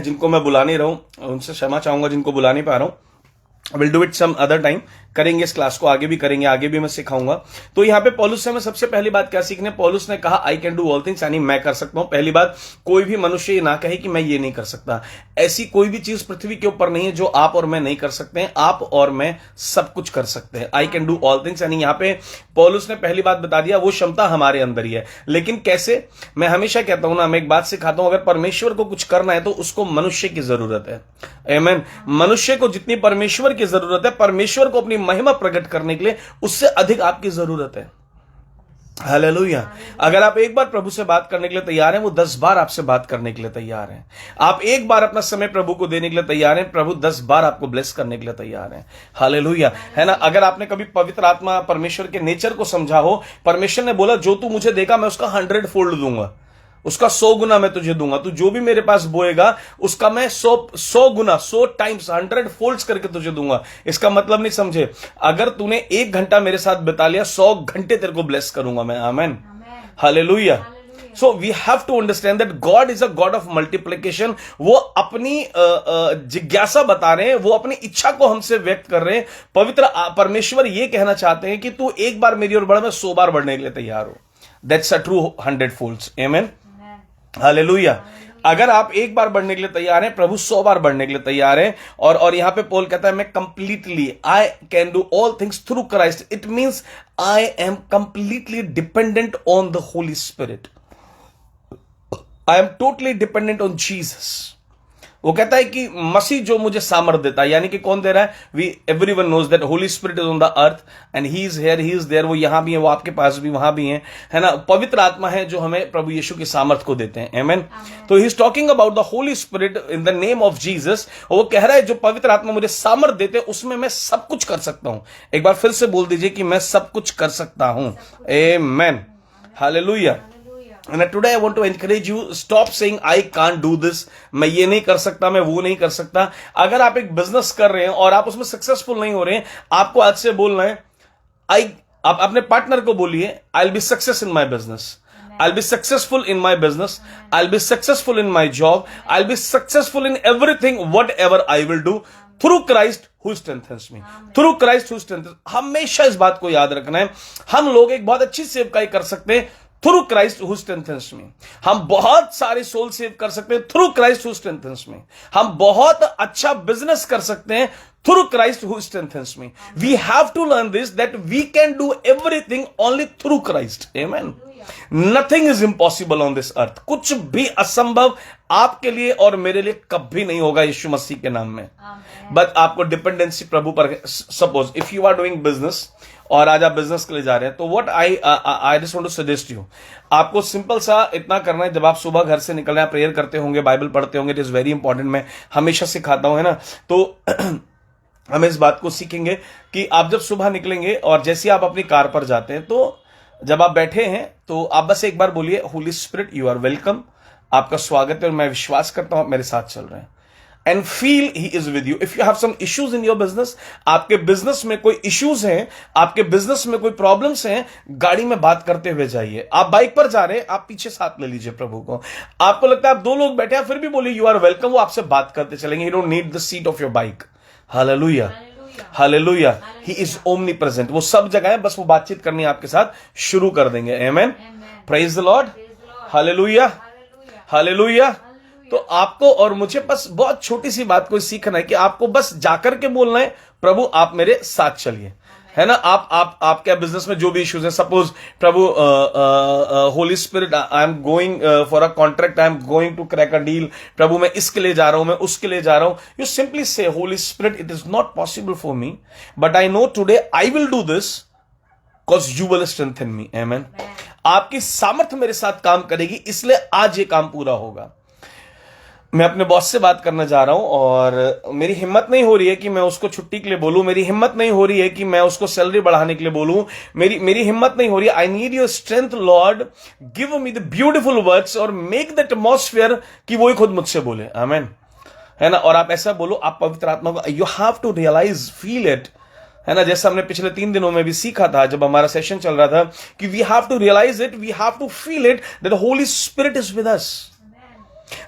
जिनको मैं बुला नहीं रहा हूं, उनसे क्षमा चाहूंगा जिनको बुला नहीं पा रहा हूं। Will do it some other time, करेंगे इस क्लास को, आगे भी करेंगे, आगे भी मैं सिखाऊंगा। तो यहां पे पौलुस से हमें सबसे पहली बात क्या सीखने, पौलुस ने कहा आई कैन डू ऑल थिंग्स, यानी मैं कर सकता हूं। पहली बात, कोई भी मनुष्य ये ना कहे कि मैं ये नहीं कर सकता। ऐसी कोई भी चीज पृथ्वी के ऊपर नहीं है जो आप और मैं नहीं कर सकते हैं, आप और मैं सब कुछ कर सकते हैं। आई कैन डू ऑल थिंग्स, यानी यहां पे पौलुस ने पहली बात बता दिया, वो क्षमता हमारे अंदर ही है। लेकिन कैसे? मैं हमेशा कहता हूं ना, मैं एक बात सिखाता हूं, अगर परमेश्वर को कुछ करना है तो उसको मनुष्य की जरूरत है। आमेन। मनुष्य को जितनी परमेश्वर की जरूरत है, परमेश्वर को अपनी महिमा प्रकट करने के लिए उससे अधिक आपकी जरूरत है। हालेलुया। अगर आप एक बार प्रभु से बात करने के लिए तैयार हैं, वो 10 बार आपसे बात करने के लिए तैयार हैं। आप एक बार अपना समय प्रभु को देने के लिए तैयार हैं, प्रभु 10 बार आपको ब्लेस करने के लिए तैयार हैं। हालेलुया, है ना। अगर आपने कभी पवित्र आत्मा परमेश्वर के नेचर को समझा हो, परमेश्वर ने बोला जो तू मुझे देगा मैं उसका 100 फोल्ड दूंगा, उसका 100 गुना मैं तुझे दूंगा, तू जो भी मेरे पास बोएगा उसका मैं 100 गुना 100 टाइम्स 100 फोल्ड्स करके तुझे दूंगा। इसका मतलब नहीं समझे, अगर तूने 1 घंटा मेरे साथ बिता लिया, 100 घंटे तेरे को ब्लेस करूंगा मैं। Amen, hallelujah. So we have to understand that God is a God of multiplication. वो अपनी जिज्ञासा बता रहे हैं, वो अपनी इच्छा को हमसे व्यक्त कर रहे हैं। पवित्र परमेश्वर ये कहना चाहते हैं कि तू एक बार मेरी ओर बढ़, मैं 100 बार बढ़ने के लिए तैयार हूं। That's a true 100 folds. Amen, hallelujah. अगर आप एक बार बढ़ने के लिए तैयार हैं, प्रभु 100 बार बढ़ने के लिए तैयार हैं। और यहां पे पौल कहता है मैं completely, I can do all things through Christ. It means I am completely dependent on the Holy Spirit, I am totally dependent on Jesus. वो कहता है कि मसीह जो मुझे सामर्थ देता है, यानी कि कौन दे रहा है? We everyone knows that Holy Spirit is on the earth and he is here, he is there. वो यहां भी है, वो आपके पास भी, वहां भी है ना। पवित्र आत्मा है जो हमें प्रभु यीशु की सामर्थ को देते हैं। आमेन। तो he is talking about the Holy spirit in the name of Jesus. वो कह रहा है जो पवित्र आत्मा मुझे सामर्थ देते हैं उसमें मैं सब कुछ कर सकता हूं। एक बार फिर से बोल दीजिए कि मैं सब कुछ कर सकता हूं। Amen, hallelujah. And today I want to encourage you, stop saying I can't do this, मैं ये नहीं कर सकता, मैं वो नहीं कर सकता। अगर आप एक बिजनेस कर रहे हैं और आप उसमें सक्सेसफुल नहीं हो रहे हैं, आपको आज से बोलना है आप अपने पार्टनर को बोलिए I'll be success in my business, I'll be successful in my business, I'll be successful in my job, I'll be successful in everything whatever I will do through Christ who strengthens me, through Christ who strengthens। हमेशा इस बात को याद रखना है। हम लोग एक बहुत अच्छी सेवकाई कर सकते हैं through Christ who strengthens me. हम बहुत सारे सोल सेव कर सकते हैं through Christ who strengthens me. हम बहुत अच्छा बिजनेस कर सकते हैं through Christ who strengthens me. We have to learn this that we can do everything only through Christ. Amen. Nothing is impossible on this earth, कुछ भी असंभव आपके लिए और मेरे लिए कभी नहीं होगा यीशु मसीह के नाम में। बट आपको डिपेंडेंसी प्रभु पर, suppose if you are doing business और आज आप बिजनेस के लिए जा रहे हैं, तो what I just want to suggest you, आपको सिंपल सा इतना करना है, जब आप सुबह घर से निकल रहे हैं, प्रेयर करते होंगे, बाइबल पढ़ते होंगे, इट इज वेरी इंपॉर्टेंट, मैं हमेशा सिखाता हूं, है ना। तो हम इस बात को सीखेंगे कि आप जब सुबह निकलेंगे और जैसे आप अपनी कार पर जाते हैं, तो जब आप बैठे हैं तो आप बस एक बार बोलिए, Holy Spirit you are welcome, आपका स्वागत है और मैं विश्वास करता हूं आप मेरे साथ चल रहे हैं। And feel he is with you. If you have some issues in your business, आपके बिजनेस में कोई इश्यूज हैं, आपके बिजनेस में कोई प्रॉब्लम्स हैं, गाड़ी में बात करते हुए जाइए। आप बाइक पर जा रहे हैं, आप पीछे साथ ले लीजिए प्रभु को। आपको लगता है आप 2 लोग बैठे हैं, फिर भी बोलिए यू आर वेलकम, वो आपसे बात करते चलेंगे। You don't need the seat of your bike. Hallelujah, hallelujah. He is omni present, वो सब जगह है, बस वो बातचीत करनी आपके साथ शुरू कर देंगे। Amen, praise the Lord, hallelujah, hallelujah. तो आपको और मुझे बस बहुत छोटी सी बात को सीखना है कि आपको बस जाकर के बोलना है, प्रभु आप मेरे साथ चलिए, है ना। आप क्या बिजनेस में जो भी इश्यूज है, सपोज प्रभु Holy Spirit I am going for a contract, I am going to crack a deal, प्रभु मैं इसके लिए जा रहा हूं, मैं उसके लिए जा रहा हूं, you simply say Holy Spirit it is not possible for me, but I know today I will do this because you will strengthen me. Amen. आपकी सामर्थ्य मेरे साथ काम करेगी, इसलिए आज ये काम पूरा होगा। मैं अपने बॉस से बात करने जा रहा हूं और मेरी हिम्मत नहीं हो रही है कि मैं उसको छुट्टी के लिए बोलूं, मेरी हिम्मत नहीं हो रही है कि मैं उसको सैलरी बढ़ाने के लिए बोलूं, मेरी हिम्मत नहीं हो रही है। I need your strength Lord, give me the beautiful words और मेक द एटमॉस्फेयर कि वो ही खुद मुझसे बोले। आमेन, है ना। और आप ऐसा बोलो, आप पवित्र आत्मा को, you have to realise, feel it, है ना। जैसा हमने पिछले 3 दिनों में भी सीखा था जब हमारा सेशन चल रहा था कि we have to realise it, we have to feel it that the Holy Spirit is with us.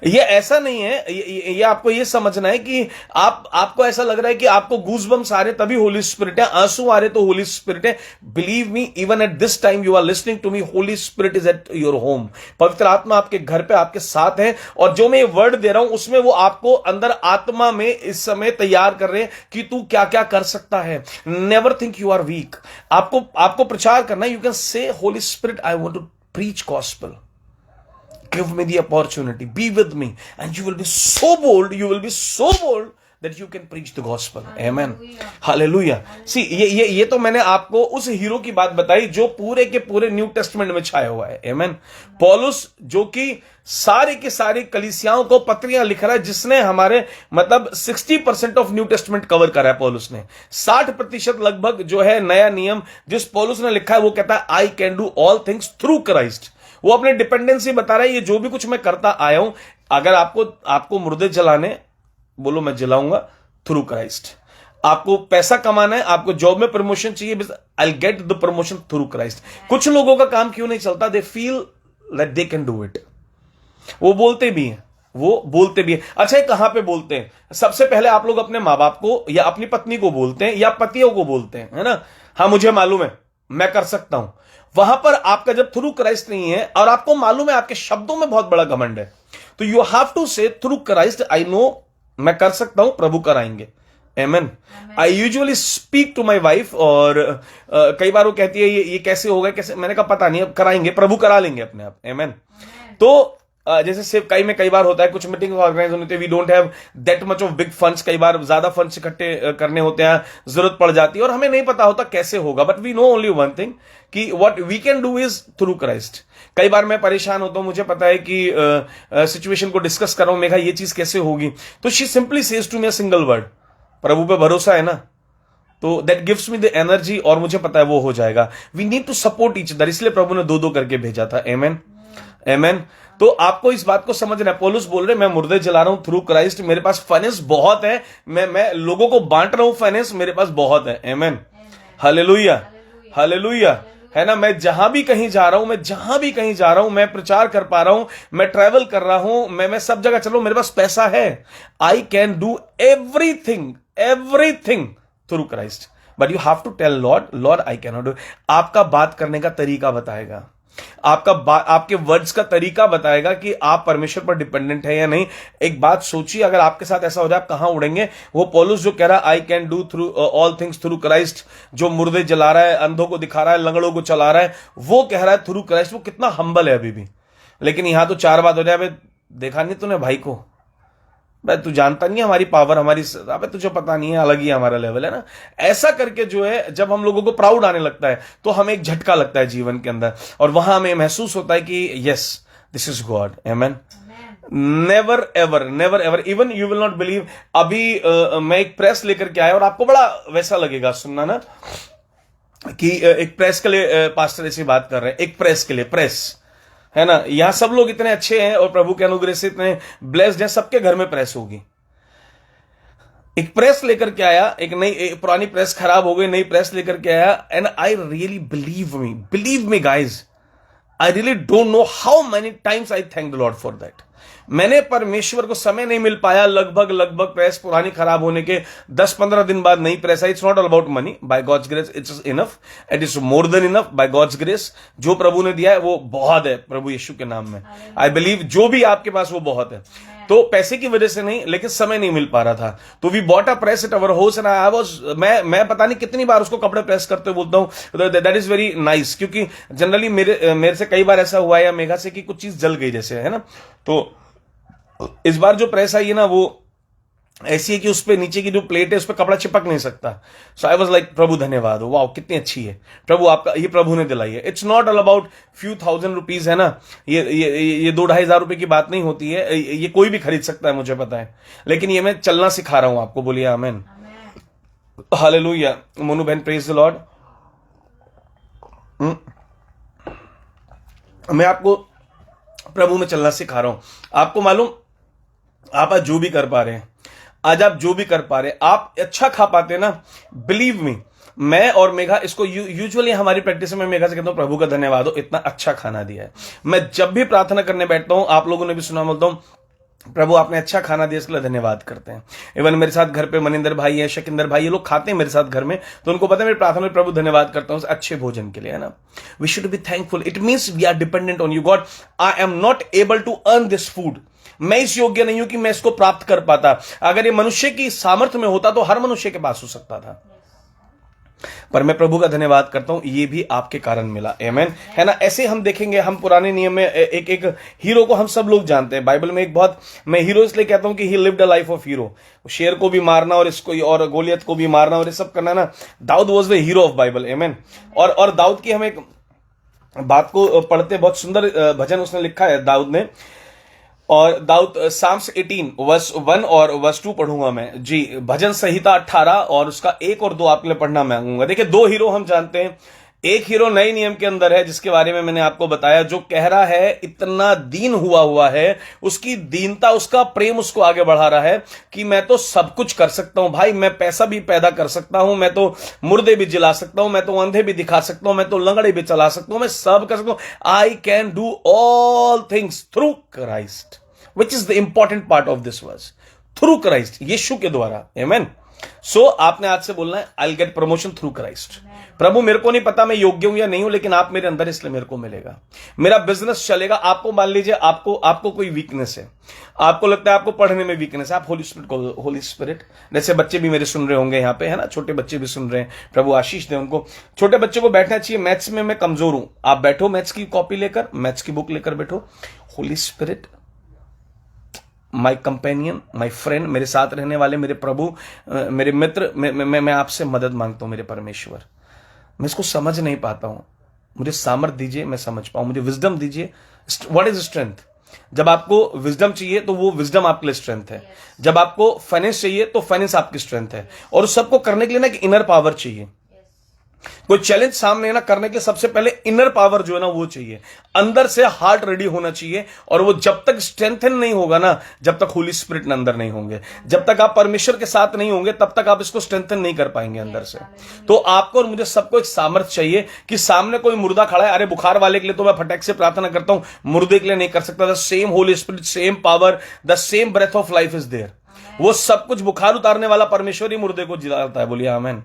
ये ऐसा नहीं है, ये आपको ये समझना है कि आपको ऐसा लग रहा है कि आपको गूज़बम्स आ रहे तभी होली स्पिरिट है, आंसू आ रहे तो होली स्पिरिट है। Believe me, even at this time you are listening to me, Holy Spirit is at your home. पवित्र आत्मा आपके घर पे आपके साथ है, और जो मैं ये वर्ड दे रहा हूं उसमें वो आपको अंदर आत्मा में इस समय तैयार कर रहे हैं कि तू क्या क्या कर सकता है। Never think you are weak. आपको प्रचार करना है। You can say Holy Spirit I want to preach gospel, give me the opportunity, be with me, and you will be so bold, you will be so bold that you can preach the gospel. Amen, hallelujah. See, ये तो मैंने आपको उस hero की बात बताई जो पूरे के पूरे न्यू टेस्टमेंट में छाया हुआ है। Amen. पौलुस जो कि सारे के सारे कलीसियाओं को पत्रियां लिख रहा है, जिसने हमारे मतलब 60% ऑफ न्यू टेस्टमेंट कवर करा है। पौलुस ने 60% लगभग जो है नया नियम जिस पौलुस ने लिखा है, वो कहता है I can do all things through Christ. वो अपने डिपेंडेंसी बता रहा है, ये जो भी कुछ मैं करता आया हूं, अगर आपको मुर्दे जलाने, बोलो मैं जलाऊंगा थ्रू क्राइस्ट। आपको पैसा कमाना है, आपको जॉब में प्रमोशन चाहिए, I get the promotion through Christ. कुछ लोगों का काम क्यों नहीं चलता? They feel that they can do it. वो बोलते भी हैं, अच्छा ये कहां पे बोलते हैं? सबसे पहले आप लोग अपने मां बाप को या अपनी पत्नी को बोलते हैं या पतियों को बोलते हैं, है ना। हाँ मुझे मालूम है, मैं कर सकता हूं। वहां पर आपका जब थ्रू क्राइस्ट नहीं है और आपको मालूम है आपके शब्दों में बहुत बड़ा घमंड है, तो you have to say through Christ I know, मैं कर सकता हूं, प्रभु कराएंगे। Amen. I usually speak to my wife, और कई बार वो कहती है ये कैसे होगा, कैसे, मैंने कहा पता नहीं, अब कराएंगे, प्रभु करा लेंगे अपने आप। Amen. तो जैसे सेवकाई में कई बार होता है, कुछ मीटिंग ऑर्गेनाइज होती है, we don't have that much of big funds, कई बार ज्यादा फंड्स इकट्ठे करने होते हैं, जरूरत पड़ जाती है और हमें नहीं पता होता कैसे होगा, but we know only one thing कि what we can do is through Christ. कई बार मैं परेशान होता हूं, मुझे पता है कि सिचुएशन को डिस्कस कर रहा हूं, मेघा ये चीज कैसे होगी, तो she simply says to me a single word, प्रभु पे भरोसा है ना, तो that gives me the energy, और मुझे पता है वो हो जाएगा। We need to support each other, इसलिए प्रभु ने 2-2 करके भेजा था। आमेन, आमेन। तो आपको इस बात को समझना है। पौलुस बोल रहे मैं मुर्दे जला रहा हूं थ्रू क्राइस्ट, मेरे पास फाइनेंस बहुत है, मैं लोगों को बांट रहा हूं, फाइनेंस मेरे पास बहुत है। आमेन, हालेलुया, हालेलुया, है ना। मैं जहां भी कहीं जा रहा हूं, मैं प्रचार कर पा रहा हूं, मैं ट्रैवल कर रहा हूं, मैं सब जगह चल रहा हूं, मेरे पास पैसा है। I can do everything through Christ, but you have to tell Lord I can not do. आपका बात करने का तरीका बताएगा, आपके वर्ड्स का तरीका बताएगा कि आप परमेश्वर पर डिपेंडेंट है या नहीं। एक बात सोचिए, अगर आपके साथ ऐसा हो जाए, आप कहां उड़ेंगे। वो पौलुस जो कह रहा है, I can do through all things through Christ, जो मुर्दे जला रहा है, अंधों को दिखा रहा है, लंगड़ों को चला रहा है, वो कह रहा है थ्रू क्राइस्ट। वो कितना हम्बल है अभी भी। लेकिन यहां तो चार बात हो जाए, भाई देखा नहीं तूने भाई को, भाई तू जानता नहीं है हमारी पावर, हमारी, अबे तुझे पता नहीं है, अलग ही हमारा लेवल है ना। ऐसा करके जो है, जब हम लोगों को प्राउड आने लगता है तो हमें एक झटका लगता है जीवन के अंदर, और वहां हमें महसूस होता है कि yes, this is God. Amen. Never ever, never ever, even you will not believe. अभी मैं एक प्रेस लेकर के आया, और आपको बड़ा वैसा लगेगा सुनना ना, कि एक प्रेस के लिए पास्टर ऐसी बात कर रहे हैं, एक प्रेस के लिए, प्रेस है ना, यहां सब लोग इतने अच्छे हैं और प्रभु के अनुग्रह से इतने ब्लेस्ड हैं, सबके घर में प्रेस होगी। एक प्रेस लेकर के आया, एक पुरानी प्रेस खराब हो गई, नई प्रेस लेकर के आया, and I really believe me guys, I really don't know how many times I thank the Lord for that. मैंने परमेश्वर को समय नहीं मिल पाया, लगभग प्रेस पुरानी खराब होने के 10-15 दिन बाद नई प्रेस आई। It's not all about money, by God's grace it's enough, it is more than enough by God's grace. जो प्रभु ने दिया है वो बहुत है, प्रभु यीशु के नाम में। आई बिलीव जो भी आपके पास वो बहुत है। तो पैसे की वजह से नहीं, लेकिन समय नहीं मिल पा रहा था, तो we bought a press at our house, and I was, मैं पता नहीं कितनी बार उसको कपड़े प्रेस करते बोलता हूं, दैट इज वेरी नाइस, क्योंकि जनरली मेरे से कई बार ऐसा हुआ है, या मेघा से, कि कुछ चीज जल गई जैसे, है ना। तो इस बार जो प्रेस आई है ना, वो ऐसी है कि उस पे नीचे की जो प्लेट है उस पे कपड़ा चिपक नहीं सकता। सो आई वाज लाइक, प्रभु धन्यवाद हो, वाह कितनी अच्छी है प्रभु, आपका ये प्रभु ने दिलाई है। It's not all about few thousand rupees, है ना, ये 2-2.5 हजार रुपए की बात नहीं होती है, ये कोई भी खरीद सकता है, मुझे पता है, लेकिन ये मैं चलना सिखा रहा हूं आपको। बोलिए आमेन, हालेलुया। मोनू बहन, प्रेज द लॉर्ड। मैं आपको प्रभु में चलना सिखा रहा हूं। आपको मालूम, आप आज जो भी कर पा रहे हैं, आज आप जो भी कर पा रहे हैं, आप अच्छा खा पाते हैं ना, बिलीव मी, मैं और मेघा इसको यूजुअली हमारी प्रैक्टिस में मेघा से कहता हूं, प्रभु का धन्यवाद हो, इतना अच्छा खाना दिया है। मैं जब भी प्रार्थना करने बैठता हूं, आप लोगों ने भी सुना, बोलता हूं प्रभु आपने अच्छा खाना दिया, इसके लिए धन्यवाद करते हैं। इवन मेरे साथ घर पे मनिंदर भाई है, शकिंदर भाई, ये लोग खाते हैं मेरे साथ घर में, तो उनको पता है मेरी प्रार्थना में प्रभु धन्यवाद करता हूं अच्छे भोजन के लिए, है ना। We should be thankful, it means we are dependent on you God. I am not able to earn this food, मैं इस योग्य नहीं हूं कि मैं इसको प्राप्त कर पाता। अगर ये मनुष्य की सामर्थ्य में होता तो हर मनुष्य के पास हो सकता था, पर मैं प्रभु का धन्यवाद करता हूं, ये भी आपके कारण मिला। आमेन, है ना। ऐसे हम देखेंगे, हम पुराने नियम में एक हीरो को हम सब लोग जानते हैं बाइबल में, एक बहुत, मैं हीरो इसलिए कहता हूं कि ही lived a life of hero. शेर को भी मारना और इसको और गोलियत को भी मारना और ये सब करना ना, दाऊद was the hero of Bible. Amen. और दाऊद की हम एक बात को पढ़ते, बहुत सुंदर भजन उसने लिखा है दाऊद ने, और दाऊद साम्स 18 वर्स 1 और वर्स 2 पढ़ूंगा मैं जी। भजन संहिता 18 और उसका 1 और 2 आपके लिए पढ़ना मांगूंगा। देखिए, 2 हीरो हम जानते हैं। एक हीरो नए नियम के अंदर है, जिसके बारे में मैंने आपको बताया, जो कह रहा है इतना दीन हुआ है, उसकी दीनता, उसका प्रेम उसको आगे बढ़ा रहा है कि मैं तो सब कुछ कर सकता हूं भाई, मैं पैसा भी पैदा कर सकता हूं, मैं तो मुर्दे भी जिला सकता हूं, मैं तो अंधे भी दिखा सकता हूं, मैं तो लंगड़े भी चला सकता हूं, मैं सब कर सकता हूं। I can do all things through Christ, which is the important part of this verse, through Christ, यीशु के द्वारा। आमेन। सो आपने आज से बोलना है, I will get promotion through Christ. प्रभु मेरे को नहीं पता मैं योग्य हूं या नहीं हूं, लेकिन आप मेरे अंदर, इसलिए मेरे को मिलेगा, मेरा बिजनेस चलेगा। आपको मान लीजिए आपको कोई वीकनेस है, आपको लगता है आपको पढ़ने में वीकनेस है, आप होली स्पिरिट, जैसे बच्चे भी मेरे सुन रहे होंगे यहाँ पे, है ना, छोटे बच्चे भी सुन रहे हैं, प्रभु आशीष दे उनको। छोटे बच्चे को बैठना चाहिए, मैथ्स में मैं कमजोर हूं, आप बैठो मैथ्स की कॉपी लेकर, मैथ्स की बुक लेकर बैठो। Holi spirit, my companion, my friend, मेरे साथ रहने वाले, मेरे प्रभु, मेरे मित्र, मैं आपसे मदद मांगता हूं मेरे परमेश्वर, मैं इसको समझ नहीं पाता हूं, मुझे सामर्थ दीजिए मैं समझ पाऊं, मुझे विजडम दीजिए। What is strength? जब आपको विजडम चाहिए तो वो विजडम आपके लिए स्ट्रेंथ है। जब आपको फाइनेंस चाहिए तो फाइनेंस आपकी स्ट्रेंथ है। और उस सबको करने के लिए ना एक इनर पावर चाहिए। कोई चैलेंज सामने ना करने के लिए सबसे पहले इनर पावर जो है ना वो चाहिए, अंदर से हार्ट रेडी होना चाहिए। और वो जब तक स्ट्रेंथन नहीं होगा ना, जब तक होली स्पिरिट अंदर नहीं होंगे, जब तक आप परमेश्वर के साथ नहीं होंगे, तब तक आप इसको स्ट्रेंथन नहीं कर पाएंगे अंदर से। तो आपको और मुझे सबको एक सामर्थ्य चाहिए कि सामने कोई मुर्दा खड़ा है, अरे बुखार वाले के लिए तो मैं फटक से प्रार्थना करता हूं, मुर्दे के लिए नहीं कर सकता। The same Holy Spirit, same power, the same breath of life is there. वो सब कुछ बुखार उतारने वाला परमेश्वर ही मुर्दे को जिलाता है। बोलिए आमेन।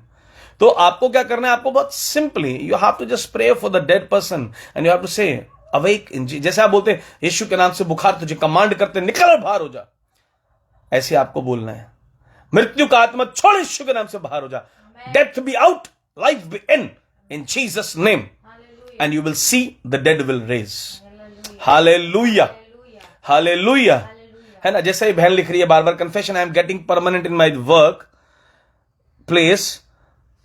तो आपको क्या करना है, आपको बहुत simply you have to just pray for the dead person and you have to say awaken, जैसे आप बोलते हैं यीशु के नाम से बुखार तुझे कमांड करते निकल और बाहर हो जा, ऐसे आपको बोलना है, मृत्यु का आत्मा छोड़ यीशु के नाम से बाहर हो जा, death be out, life be in Jesus name, and you will see the dead will raise. Hallelujah, hallelujah, है ना। जैसे ही बहन लिख रही है बार बार, confession I am getting permanent in my work place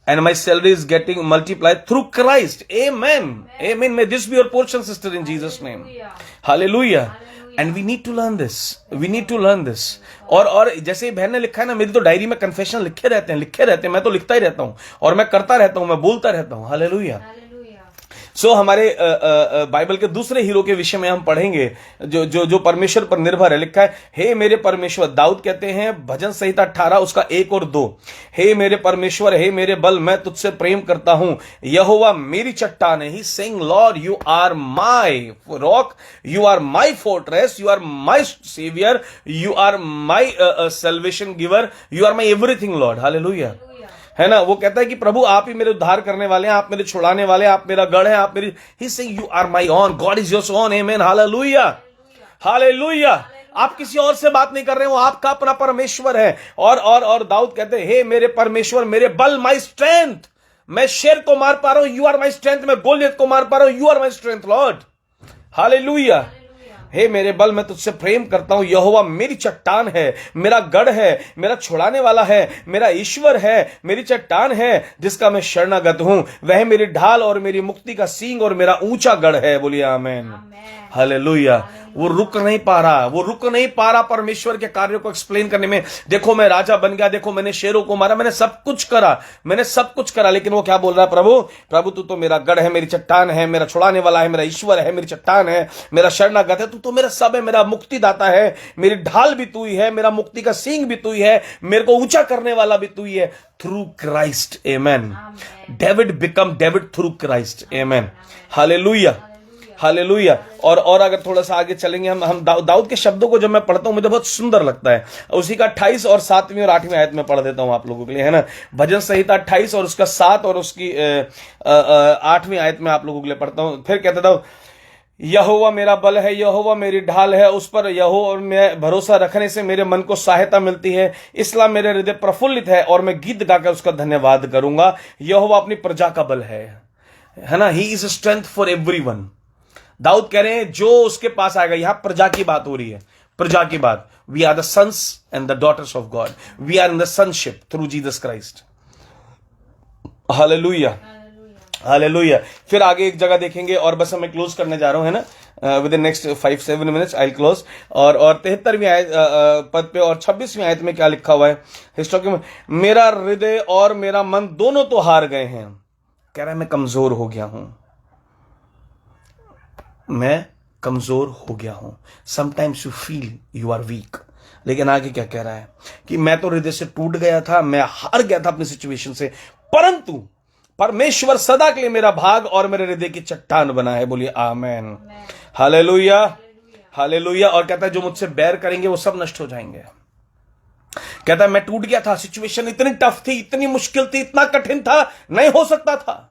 and my salary is getting multiplied through Christ. Amen. Amen. May this be your portion, sister, in Jesus' name. Hallelujah. And we need to learn this. We need to learn this. और जैसे बहन ने लिखा है ना, मेरी तो diary में कन्फेशन लिखे रहते हैं, मैं तो लिखता ही रहता हूं और मैं करता रहता हूं, मैं बोलता रहता हूं। हालेलुया। सो हमारे बाइबल के दूसरे हीरो के विषय में हम पढ़ेंगे जो परमेश्वर पर निर्भर है। लिखा है, हे मेरे परमेश्वर, दाऊद कहते हैं भजन संहिता 18 उसका 1 और 2, हे मेरे परमेश्वर, हे मेरे बल, मैं तुझसे प्रेम करता हूं, यहोवा मेरी चट्टान है। He saying Lord you are my rock, you are my fortress, you are my saviour, you are my salvation giver, you are my everything Lord. Hallelujah, है ना। वो कहता है कि प्रभु आप ही मेरे उद्धार करने वाले हैं, आप मेरे छुड़ाने वाले हैं, आप मेरा गढ़ है, आप मेरी, he saying you are my own, God is your own. Amen, hallelujah, hallelujah. आप किसी और से बात नहीं कर रहे हो, आपका अपना परमेश्वर है। और दाऊद कहते हैं, हे मेरे परमेश्वर, मेरे बल, माय स्ट्रेंथ, मैं शेर को मार पा रहा हूं, यू आर माय स्ट्रेंथ, मैं गोलियत को मार पा रहा हूं, you are my strength Lord. Hallelujah, हे मेरे बल, मैं तुझसे प्रेम करता हूं, यहोवा मेरी चट्टान है, मेरा गढ़ है, मेरा छुड़ाने वाला है, मेरा ईश्वर है, मेरी चट्टान है जिसका मैं शरणागत हूं, वह मेरी ढाल और मेरी मुक्ति का सींग और मेरा ऊंचा गढ़ है। बोलिए आमेन, हालेलुया। वो रुक नहीं पा रहा परमेश्वर के कार्यों को एक्सप्लेन करने में। देखो मैं राजा बन गया, देखो मैंने शेरों को मारा, मैंने सब कुछ करा, लेकिन वो क्या बोल रहा है, प्रभु तू तो मेरा गढ़ है, मेरी चट्टान है, मेरा छुड़ाने वाला है, मेरा ईश्वर है, मेरी चट्टान है, मेरा शरणागत है, तू तो मेरा सब है, मेरा मुक्तिदाता है, मेरी ढाल भी तू ही है, मेरा मुक्ति का सींग भी तू ही है, मेरे को ऊंचा करने वाला भी तू ही है। Through Christ, amen. David become David through Christ, amen, hallelujah, hallelujah. और अगर थोड़ा सा आगे चलेंगे, हम दाऊद के शब्दों को जब मैं पढ़ता हूं मुझे बहुत सुंदर लगता है। उसी का 28 और 7वीं और 8वीं आयत में पढ़ देता हूं आप लोगों के लिए, है ना। भजन संहिता 28 और उसका 7 और उसकी 8वीं आयत में आप लोगों के लिए पढ़ता हूं। फिर कहता था, यहोवा मेरा बल है, यहोवा मेरी ढाल है, उस पर यहोवा और मैं भरोसा रखने से मेरे मन को सहायता मिलती है, इसलिए मेरे हृदय प्रफुल्लित है और मैं गीत गाकर उसका धन्यवाद करूंगा। यहोवा अपनी प्रजा का बल है ना। He is strength for everyone. दाऊद कह रहे हैं जो उसके पास आएगा, यहां प्रजा की बात हो रही है, प्रजा की बात। We are the sons and the daughters of God, we are in the sonship through Jesus Christ. Hallelujah, hallelujah. फिर आगे एक जगह देखेंगे और बस मैं क्लोज करने जा रहा हूं, है ना, with in next 5-7 minutes I close. और 73वीं आयत पद पे और 26वीं आयत में क्या लिखा हुआ है, हिस्ट्री में, मेरा हृदय और मेरा मन दोनों तो हार गए हैं। कह रहा है मैं कमजोर हो गया हूं, मैं कमजोर हो गया हूं। Sometimes you feel you are weak, लेकिन आगे क्या कह रहा है कि मैं तो हृदय से टूट गया था, मैं हार गया था अपनी सिचुएशन से, परंतु परमेश्वर सदा के लिए मेरा भाग और मेरे हृदय की चट्टान बना है। बोलिए आमेन, हालेलुया, हालेलुया। और कहता है जो मुझसे बैर करेंगे वो सब नष्ट हो जाएंगे। कहता है मैं टूट गया था, सिचुएशन इतनी टफ थी, इतनी मुश्किल थी, इतना कठिन था, नहीं हो सकता था,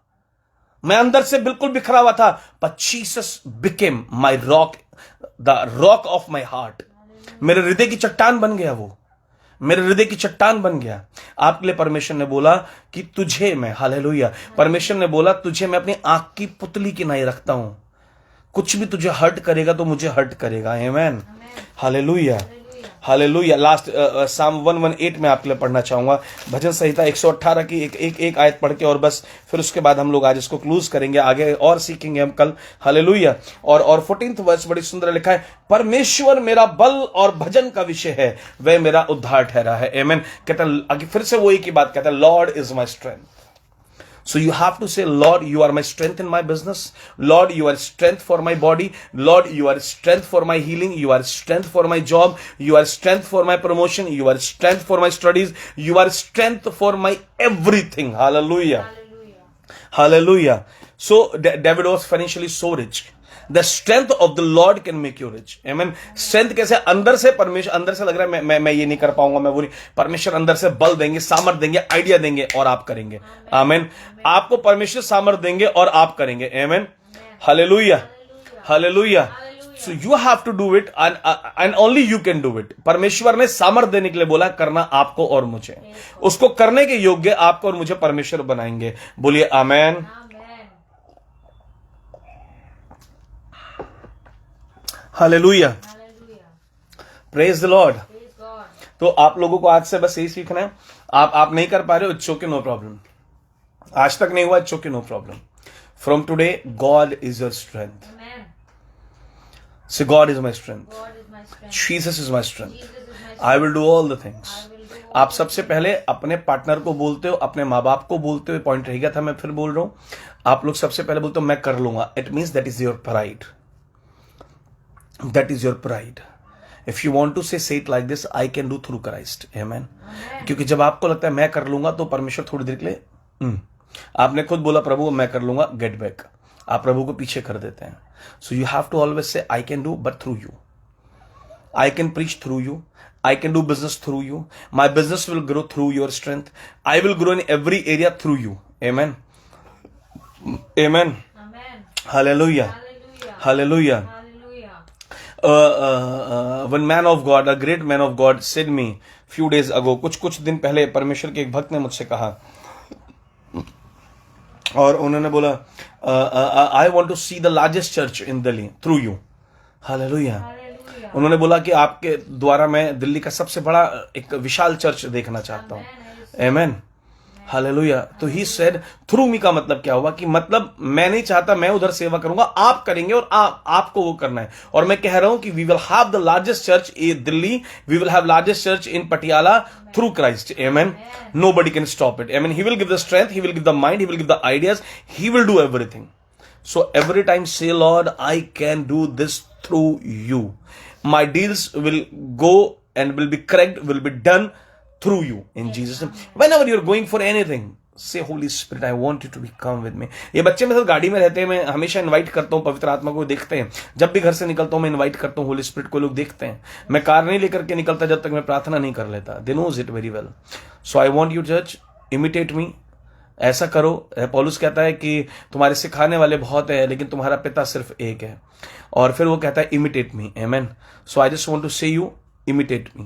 मैं अंदर से बिल्कुल बिखरा हुआ था, but Jesus became my rock, the rock of my heart। मेरे हृदय की चट्टान बन गया, वो मेरे हृदय की चट्टान बन गया। आपके लिए परमेश्वर ने बोला कि तुझे मैं, हालेलुया, परमेश्वर ने बोला तुझे मैं अपनी आंख की पुतली की नहीं रखता हूं, कुछ भी तुझे हर्ट करेगा तो मुझे हर्ट करेगा। आमेन, हालेलुया, हालेलुया। लास्ट साम 118 में आपके लिए पढ़ना चाहूंगा, भजन संहिता 118 की एक आयत पढ़ के, और बस फिर उसके बाद हम लोग आज इसको क्लोज करेंगे, आगे और सीखेंगे हम कल। हालेलुया। और 14th वर्स बड़ी सुंदर लिखा है, परमेश्वर मेरा बल और भजन का विषय है, वह मेरा उद्धार ठहरा है। आमेन। कहता है आगे फिर से वही की बात कहता है, Lord is my strength. So you have to say, Lord, you are my strength in my business. Lord, you are strength for my body. Lord, you are strength for my healing. You are strength for my job. You are strength for my promotion. You are strength for my studies. You are strength for my everything. Hallelujah. Hallelujah. So David was financially so rich. The strength of the Lord can make you rich. Amen. Strength कैसे? अंदर से परमेश्वर, अंदर से लग रहा है मैं ये नहीं कर पाऊंगा, मैं वो नहीं, परमेश्वर अंदर से बल देंगे, सामर्थ देंगे, आइडिया देंगे और आप करेंगे। आमेन। आपको परमेश्वर सामर्थ देंगे और आप करेंगे। Amen. Hallelujah, hallelujah. So you have to do it and only you can do it। परमेश्वर ने सामर्थ देने के लिए बोला, करना आपको और मुझे, उसको करने के योग्य आपको और मुझे परमेश्वर बनाएंगे। बोलिए amen. Hallelujah, praise the Lord. तो आप लोगों को आज से बस यही सीखना है। आप नहीं कर पा रहे हो, इट्स ओके, नो प्रॉब्लम। आज तक नहीं हुआ, it's okay, no problem. From today God is your strength. Say, God is my strength. Jesus is my strength. I will do all the things. आप सबसे पहले अपने पार्टनर को बोलते हो, अपने माँ बाप को बोलते हो, पॉइंट रह गया था, मैं फिर बोल रहा हूं। आप लोग सबसे पहले बोलते हो मैं कर लूंगा। It means that is your pride, that is your pride. If you want to say it like this, I can do through Christ. Amen. क्योंकि जब आपको लगता है मैं कर लूंगा, तो परमेश्वर थोड़ी देर के लिए आपने खुद बोला प्रभु मैं कर लूंगा, गेट बैक, आप प्रभु को पीछे कर देते हैं। So you have to always say I can do, but through you. I can preach through you, I can do business through you, my business will grow through your strength, I will grow in every area through you. Amen, amen, hallelujah, hallelujah. One man of God, a great man of God said me few days ago, कुछ दिन पहले परमेश्वर के एक भक्त ने मुझसे कहा, और उन्होंने बोला I want to see the largest church in Delhi through you. Hallelujah. उन्होंने बोला कि आपके द्वारा मैं दिल्ली का सबसे बड़ा एक विशाल चर्च देखना चाहता हूं। Amen, hallelujah. तो ही सेड थ्रू मी का मतलब क्या हुआ कि मतलब मैं नहीं चाहता मैं उधर सेवा करूंगा, आप करेंगे और आपको वो करना है। और मैं कह रहा हूं कि we will have the largest church in Delhi, we will have largest church in Patiala through Christ। Amen। Nobody can stop it। Amen। He will give the strength, he will give the mind, he will give the ideas, he will do everything। So every time say, Lord, I can do this through you। My deals will go and will be correct, will be done through you in Jesus name। Whenever you're going for anything, say Holy Spirit, I want you to be come with me। ये बच्चे मेरे साथ गाड़ी में रहते हैं, मैं हमेशा इनवाइट करता हूँ पवित्र आत्मा को, देखते हैं जब भी घर से निकलता हूँ मैं इनवाइट करता हूँ होली स्पिरिट को, लोग देखते हैं। मैं कार नहीं लेकर के निकलता जब तक मैं प्रार्थना नहीं कर लेता। They knows it very well. So I want you church, imitate me, ऐसा करो। पौलुस कहता है कि तुम्हारे सिखाने वाले बहुत है लेकिन तुम्हारा पिता सिर्फ एक है। और फिर वो कहता है imitate me. Amen. So I just want to say you imitate me।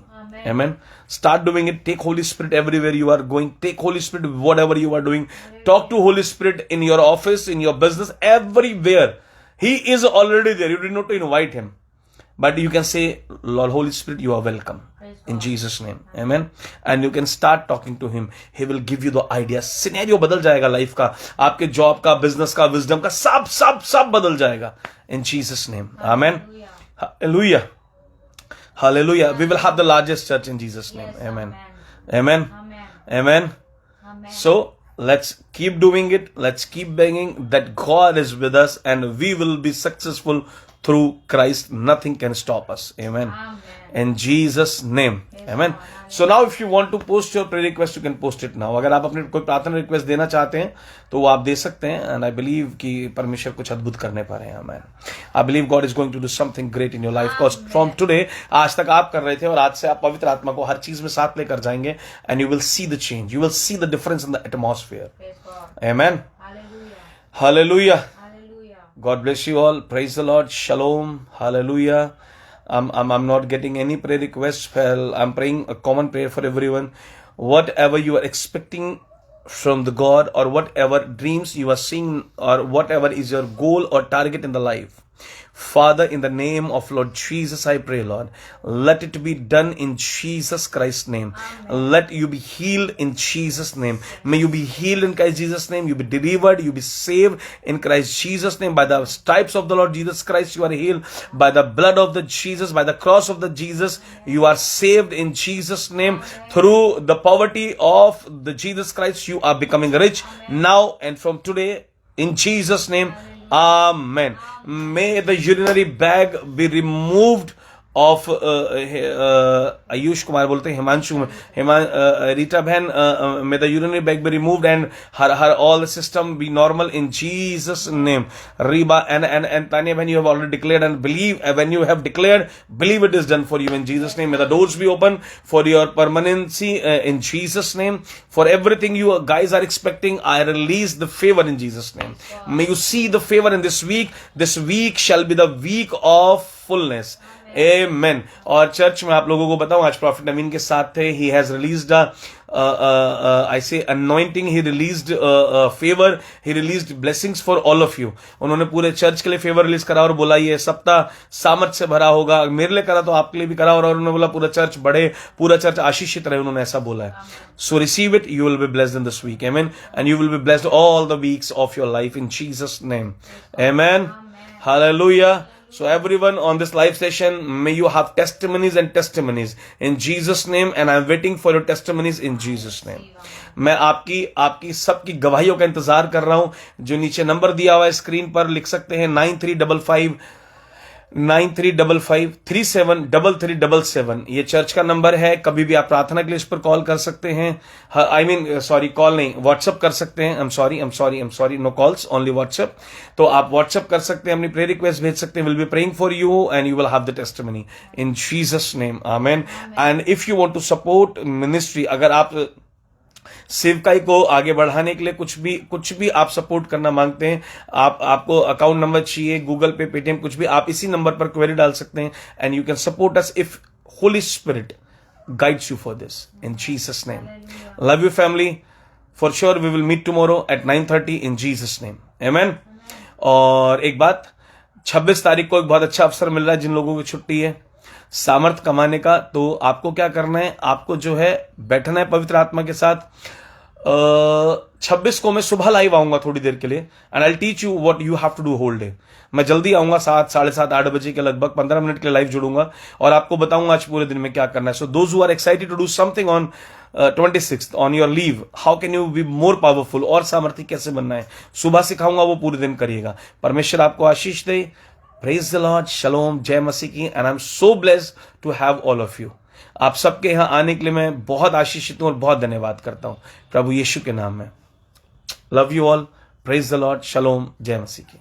Amen। Start doing it। Take Holy Spirit everywhere you are going। Take Holy Spirit whatever you are doing। Talk to Holy Spirit in your office, in your business, everywhere। He is already there। You did not invite him, but you can say, Lord Holy Spirit, you are welcome in Jesus name। Amen। And you can start talking to him। He will give you the ideas। Scenario बदल जाएगा life का, आपके job का, business का, wisdom का, सब बदल जाएगा in Jesus name। Amen। Hallelujah। Hallelujah। We will have the largest church in Jesus name। Amen। Amen। Amen। So let's keep doing it, let's keep begging that God is with us and we will be successful through Christ। Nothing can stop us। Amen। In Jesus name। Amen। So now if you want to post your prayer request, you can post it now। अगर आप अपने कोई प्रार्थना request देना चाहते हैं तो वो आप दे सकते हैं। एंड आई बिलीव कि परमेश्वर कुछ अद्भुत करने पा रहे हैं। Amen। I believe God is going to do something great in your life. Because from today, आज तक आप कर रहे थे और आज से आप पवित्र आत्मा को हर चीज में साथ लेकर जाएंगे and you will see the change, you will see the difference in the atmosphere. Amen। Hallelujah। God bless you all। Praise the Lord। Shalom। Hallelujah। I'm not getting any prayer requests. Well, I'm praying a common prayer for everyone. Whatever you are expecting from the God, or whatever dreams you are seeing, or whatever is your goal or target in the life, Father, in the name of Lord Jesus, I pray, Lord, let it be done in Jesus Christ's name। Let you be healed in Jesus' name। May you be healed in Christ Jesus' name। You be delivered, you be saved in Christ Jesus' name। By the stripes of the Lord Jesus Christ, you are healed। By the blood of the Jesus, by the cross of the Jesus, you are saved in Jesus' name। Through the poverty of the Jesus Christ, you are becoming rich now and from today in Jesus' name। Amen। May the urinary bag be removed of Ayush Kumar बोलते हैं हिमांशु रीटा बहन may the urinary bag be removed and her all system be normal in Jesus name. Reba and Tania बहन, you have already declared and believe. When you have declared, believe it is done for you in Jesus name. May the doors be open for your permanency in Jesus name. For everything you guys are expecting, I release the favor in Jesus name. May you see the favor in this week. This week shall be the week of fullness. Amen. और church में आप लोगों को बताऊं, आज profit नवीन के साथ थे. He has released I say anointing. He released favor. He released blessings for all of you. उन्होंने पूरे चर्च के लिए फेवर रिलीज करा और बोला ये सप्ताह सामर्थ से भरा होगा. मेरे लिए करा तो आपके लिए भी करा, और उन्होंने बोला पूरा चर्च बढ़े, पूरा चर्च आशीषित रहे. उन्होंने ऐसा बोला है. So receive it. You will be blessed in this week. Amen. And you will be blessed all the weeks of your life in Jesus name. Amen. Hallelujah. So everyone on this live session, may you have testimonies and testimonies in Jesus name, and I'm waiting for your testimonies in Jesus name. मैं आपकी सबकी गवाहियों का इंतजार कर रहा हूं. जो नीचे नंबर दिया हुआ है स्क्रीन पर, लिख सकते हैं 9355373377. ये चर्च का नंबर है. कभी भी आप प्रार्थना के लिए इस पर कॉल कर सकते हैं. कॉल नहीं, व्हाट्सअप कर सकते हैं. I'm sorry, no calls, only WhatsApp. तो आप व्हाट्सअप कर सकते हैं, अपनी प्रेयर रिक्वेस्ट भेज सकते हैं. Will be praying for you and you will have the testimony in Jesus name. Amen. And if you want to support ministry, अगर आप सेवकाई को आगे बढ़ाने के लिए कुछ भी आप सपोर्ट करना मांगते हैं, आपको अकाउंट नंबर चाहिए, गूगल पे, पेटीएम, कुछ भी, आप इसी नंबर पर क्वेरी डाल सकते हैं. And you can support us if Holi spirit guides you for this in Jesus name. Love you family. For sure we will meet tomorrow at 9:30 in Jesus name. Amen. और एक बात, 26 तारीख को एक बहुत अच्छा अवसर मिल रहा है जिन लोगों की छुट्टी है सामर्थ कमाने का. तो आपको क्या करना है, आपको जो है बैठना है पवित्र आत्मा के साथ. 26 को मैं सुबह लाइव आऊंगा थोड़ी देर के लिए, and I teach you what you have to do whole day. मैं जल्दी आऊंगा 7, 7:30, 8 बजे के लगभग, 15 मिनट के लिए लाइव जुड़ूंगा और आपको बताऊंगा आज पूरे दिन में क्या करना है. So those who are excited to do something on 26th on your leave, how can you be more powerful, और सामर्थ्य कैसे बनना है, सुबह सिखाऊंगा, वो पूरे दिन करिएगा. परमेश्वर आपको आशीष दे. Praise the Lord. शलोम. जय मसीह की. And I am so blessed to have all of you. आप सबके यहां आने के लिए मैं बहुत आशीषित हूं और बहुत धन्यवाद करता हूं प्रभु यीशु के नाम में. Love you all. Praise the Lord. Shalom. जय मसीह की.